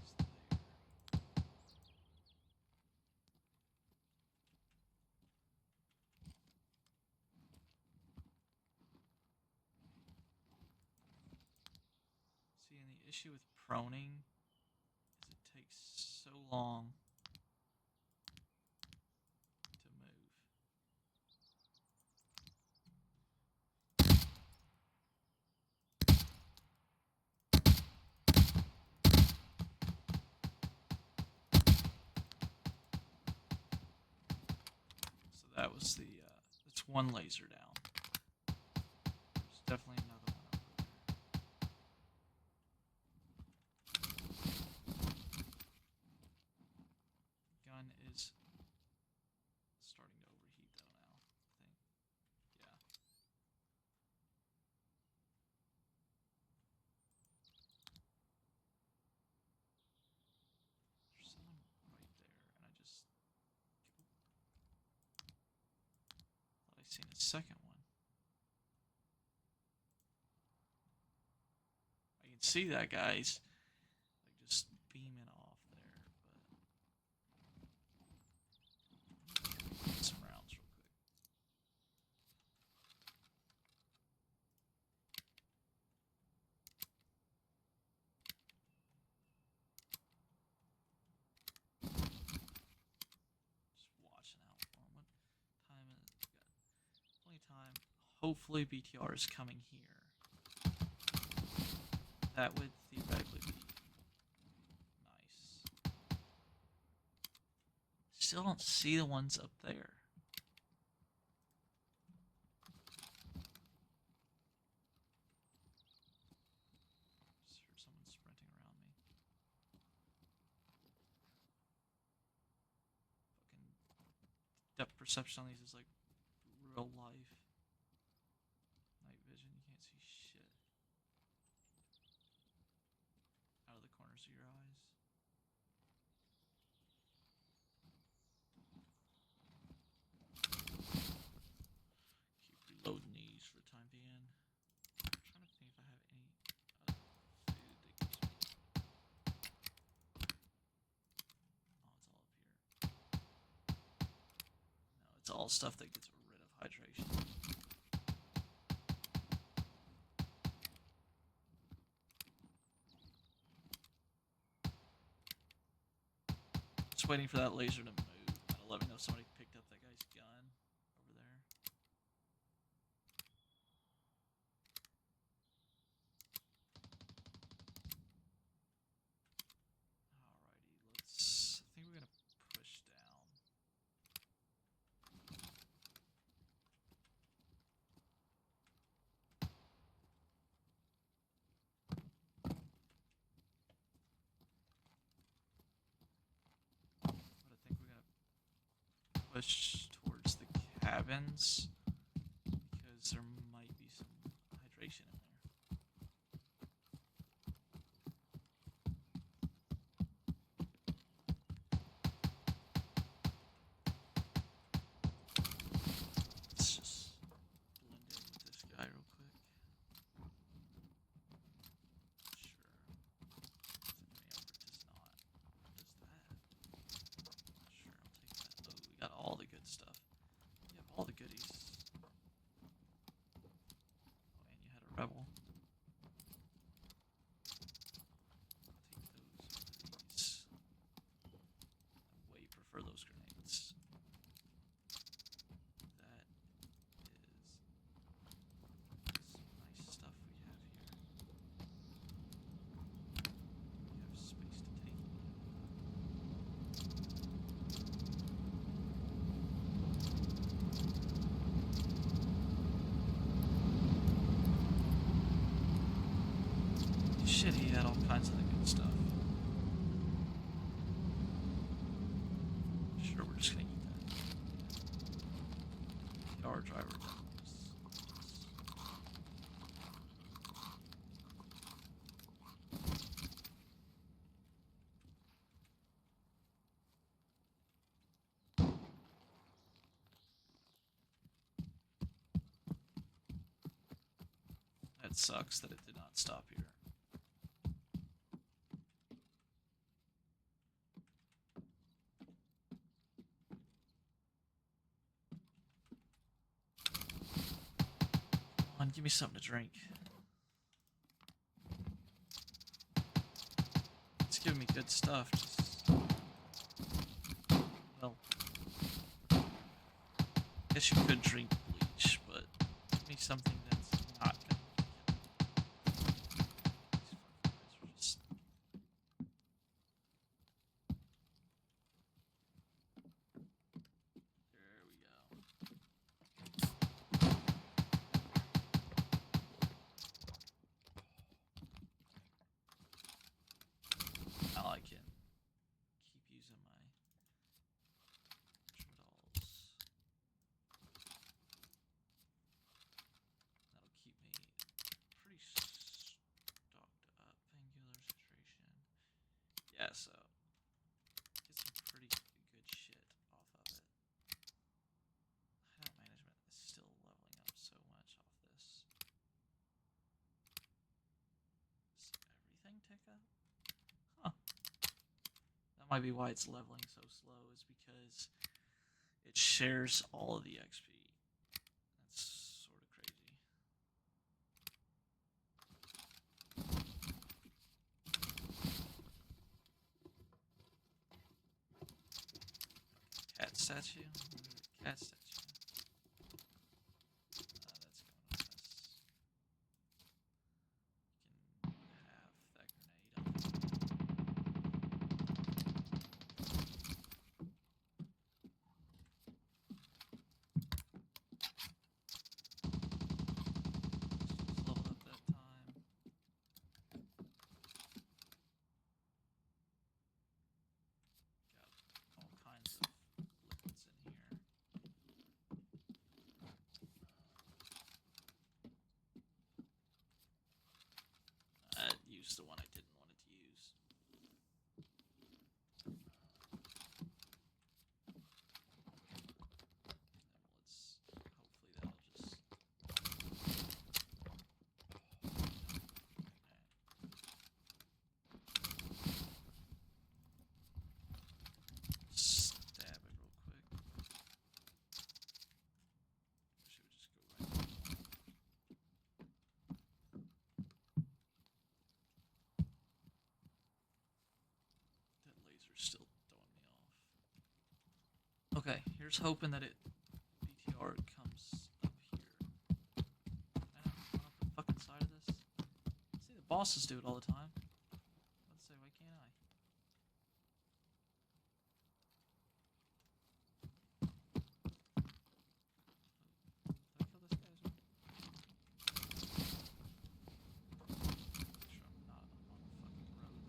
He's there. See, and the issue with proning is it takes so long to move. So that was the, that's one laser down. There's definitely another one over there. Gun is starting to overheat though now, I think. Yeah. There's someone right there, and I just thought I seen a second one. I can see that guy's like just beaming off there, but get some rounds real quick. hopefully BTR is coming here. That would theoretically be nice. Still don't see the ones up there. Just heard someone sprinting around me. Fucking depth perception on these is like real life. Night vision, you can't see shit. Out of the corners of your eyes. Keep reloading these for the time being. I'm trying to think if I have any other food that gives me. Oh, it's all up here. No, it's all stuff that gets rid of hydration. Just waiting for that laser to move. That'll let me know if somebody picked up that guy's gun over there. Alrighty, let's. I think we're gonna push down. But I think we're gonna push towards the cabins because there might be some hydration in there. Let's just blend in with this guy real quick. Sure. Does not. What is that? Sure, I'll take that. Oh, we got all the good stuff. We have all the goodies. Oh, and you had a rebel. I'll take those over these. I way prefer those grenades. That is some nice stuff we have here. We have space to take. Shit, he had all kinds of the good stuff. Sure, we're just gonna eat that. Our driver definitely is. That sucks that it did not stop here. Come on, give me something to drink. It's giving me good stuff. Just, well, I guess you could drink bleach, but give me something that's not gonna kill me. These fucking guys are just. There we go. Now I can keep using my Tridals. That'll keep me pretty stocked up. Angular situation. Yeah, so get some pretty good shit off of it. Hideout management is still leveling up so much off this. Does everything tick up? Huh. That might be why it's leveling so slow, is because it shares all of the XP. That's sort of crazy. Cat statue? Cat statue. That's going used the one I didn't want it to use. Let's hopefully that'll just stab it real quick. Wish it would just go right. That laser's still throwing me off. Okay, here's hoping that it BTR comes up here. Can I not run up the fucking side of this? See, the bosses do it all the time. Let's say, why can't I? Did I kill this guy as well? Make sure I'm not on the fucking road.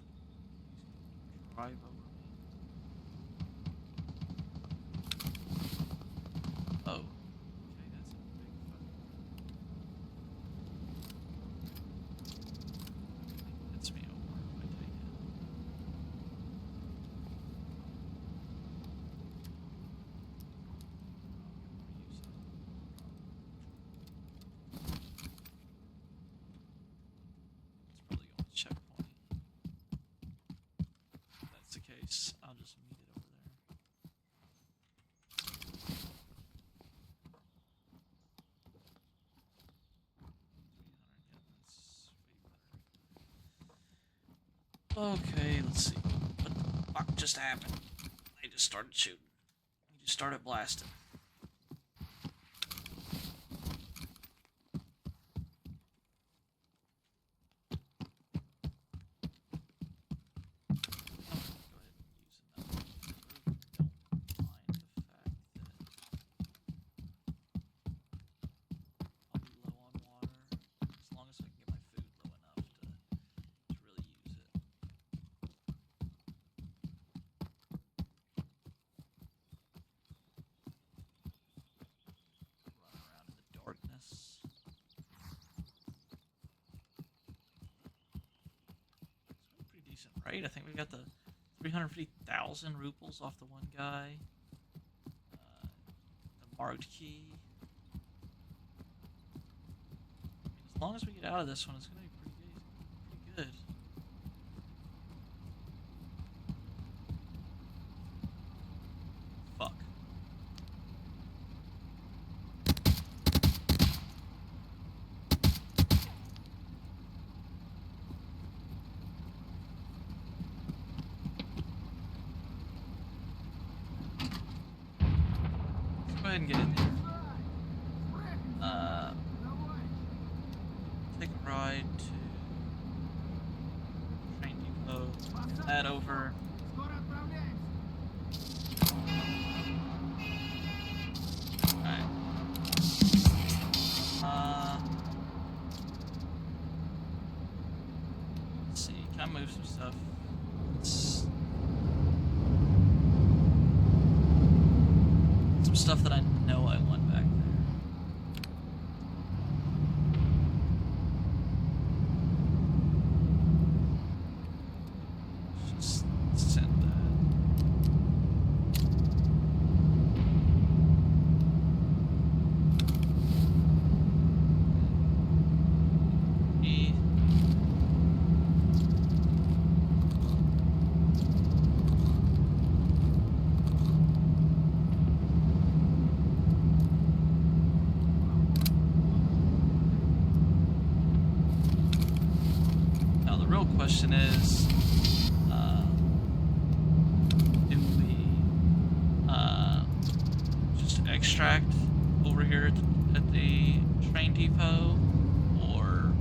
He's gonna drive over me. Oh. Okay, that's a big fucking... Hits me over if I take it. It's probably going to checkpoint. If that's the case, I'll just meet it over there. Okay, let's see. What the fuck just happened? They just started shooting. He just started blasting. Right, I think we got the 350,000 rubles off the one guy. The marked key. I mean, as long as we get out of this one, it's gonna be pretty good. Fuck. Go ahead and get in there. Take a ride to train depot. Head over. Alright. Let's see. Can I move some stuff? Some stuff that I know I want back there. Just send that. E. Question is, do we just extract over here at the train depot, or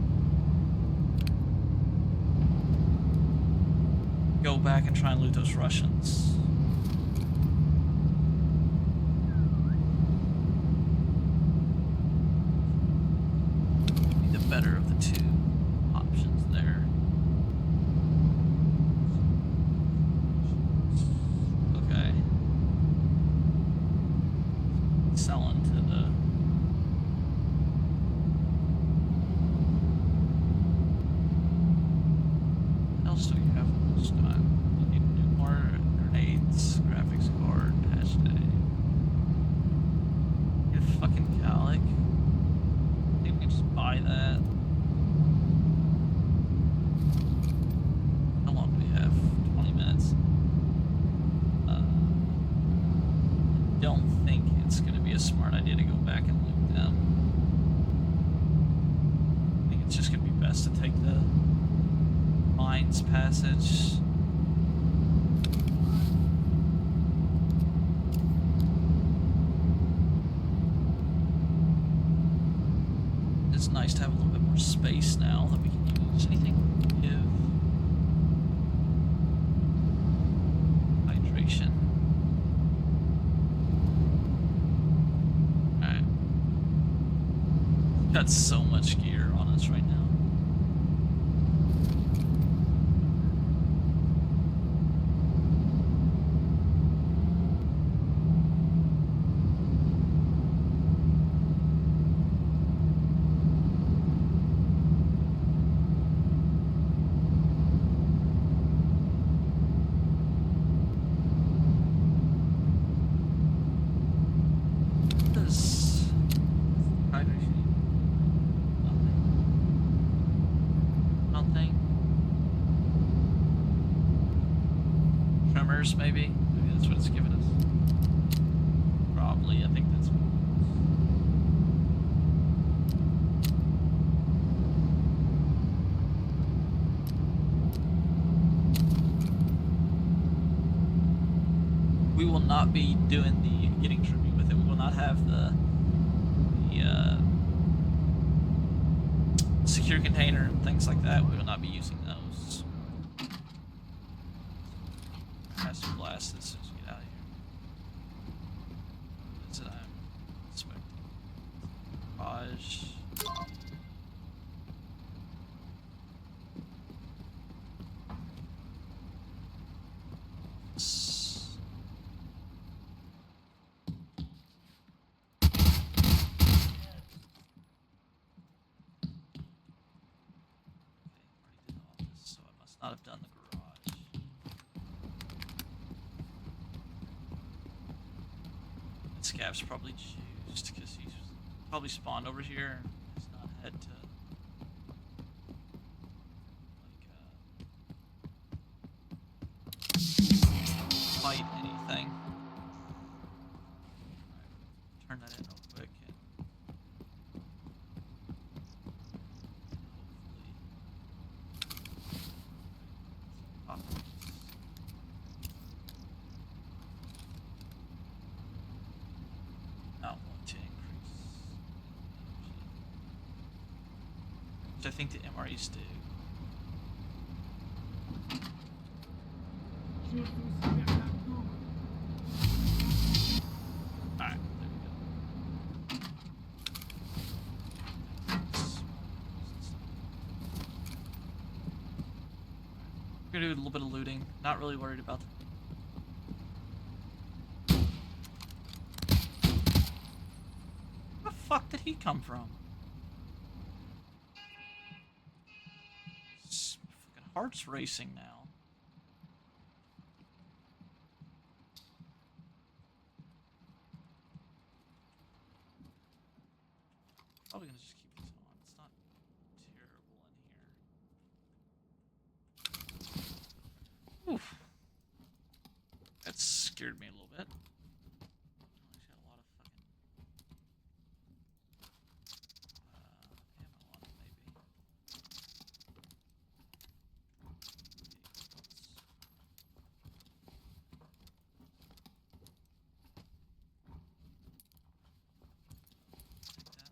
go back and try and loot those Russians? Be the better of the two options there. Selling to the else do we have almost done? We need to do more grenades, graphics card, patch day. Get a fucking calic. I think we can just buy that. How long do we have? 20 minutes. Don't think it's going to be a smart idea to go back and loot them. I think it's just going to be best to take the Mines Passage. It's nice to have a little bit more space now that we can use. Anything give hydration. Alright. Got so much gear on us right now. Maybe that's what it's giving us. Probably, I think that's what it is. We will not be doing the getting tribute with it. We will not have the secure container and things like that. We will not be using those. Has to blast as soon as we get out of here. What is it I'm expecting? Garage. Not have done the garage. And Scap's probably juiced because he's probably spawned over here and has not had to fight anything. Alright, turn that in real quick and I think the MREs do. Alright, there we go. We're gonna do a little bit of looting. Not really worried about the... Where the fuck did he come from? Heart's racing now. Probably gonna just keep these on. It's not terrible in here. Oof. That scared me a little bit. Let's see, that can go in there.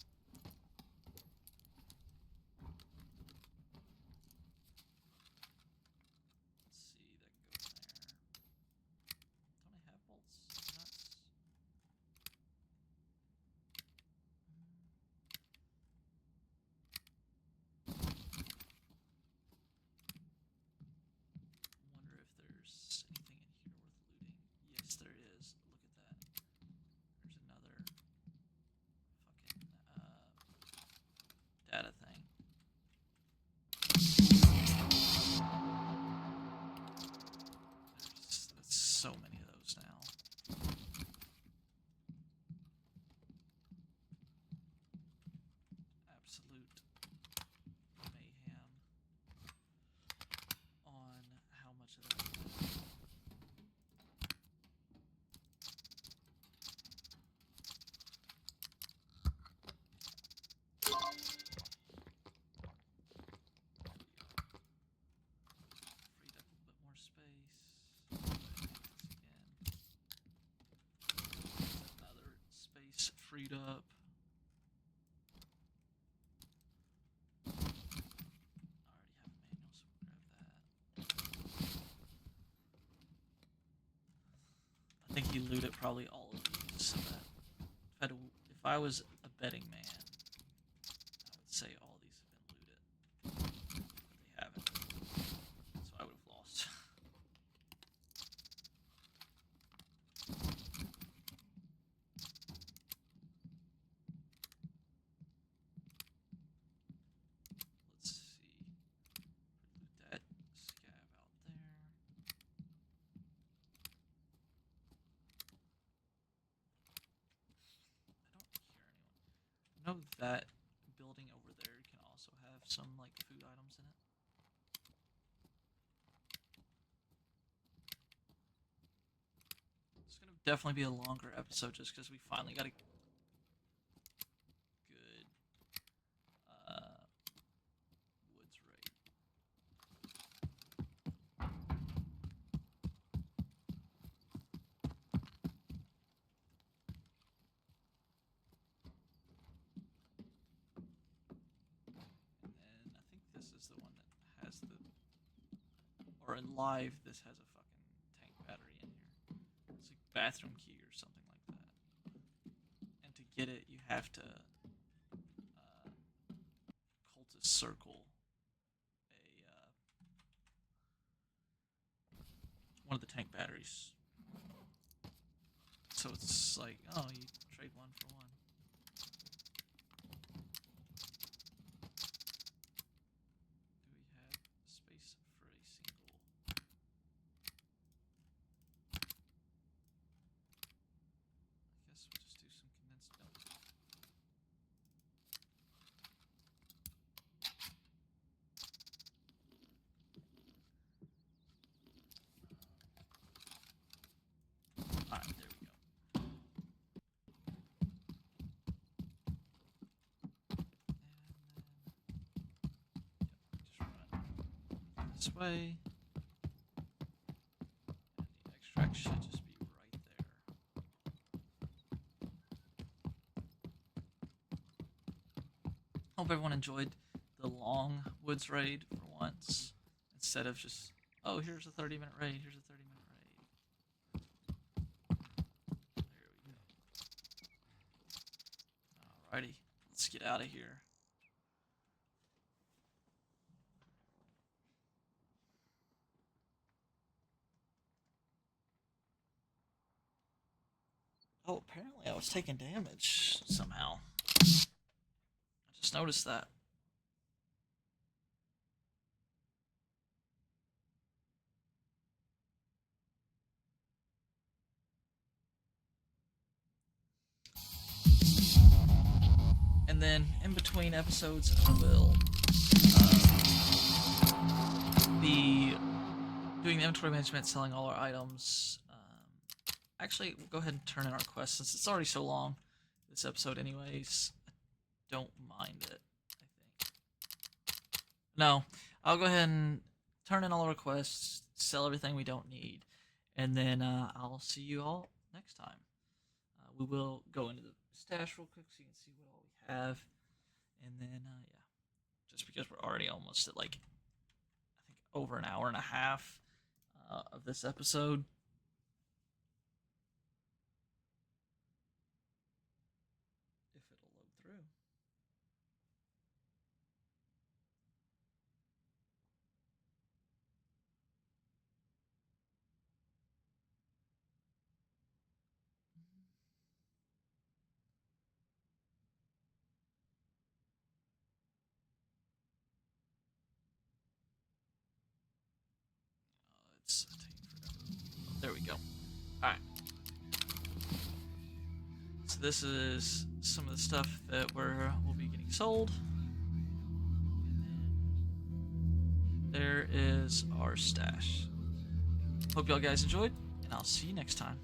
Don't I have bolts? No. so many of those now. Absolute mayhem on how much of that. Freed up a little bit more space. Another space freed up. I already have a manual, so we'll grab that. I think he looted probably all of these, so that if I was a betting man, I would say all these have been looted. But they haven't. So I would have lost. Let's see. Loot that scav out there. I don't hear anyone. I know that building over there can also have some like food items in it. It's gonna definitely be a longer episode just because we finally got a good woods raid. And I think this is the one that has the, or in live, this has a fucking tank battery in here. It's like bathroom key or something like that. And to get it, you have to cultist circle one of the tank batteries. So it's like, oh, you trade one for one. Do we have space for a single? I guess we'll just do some condensed milk. Alright, there we go. This way. And the extract should just be right there. Hope everyone enjoyed the long woods raid for once. Instead of just, oh, here's a 30-minute raid, here's a 30-minute raid. There we go. Alrighty, let's get out of here. Oh, apparently I was taking damage somehow. I just noticed that. And then in between episodes, I will be doing the inventory management, selling all our items. Actually, we'll go ahead and turn in our quest since it's already so long. This episode, anyways, I don't mind it. I think. No, I'll go ahead and turn in all our quests, sell everything we don't need, and then I'll see you all next time. We will go into the stash real quick so you can see what all we have, and then yeah, just because we're already almost at like I think over an hour and a half of this episode. If it'll load through. It's taking forever. this is some of the stuff that we'll be getting sold. And then there is our stash. Hope y'all guys enjoyed, and I'll see you next time.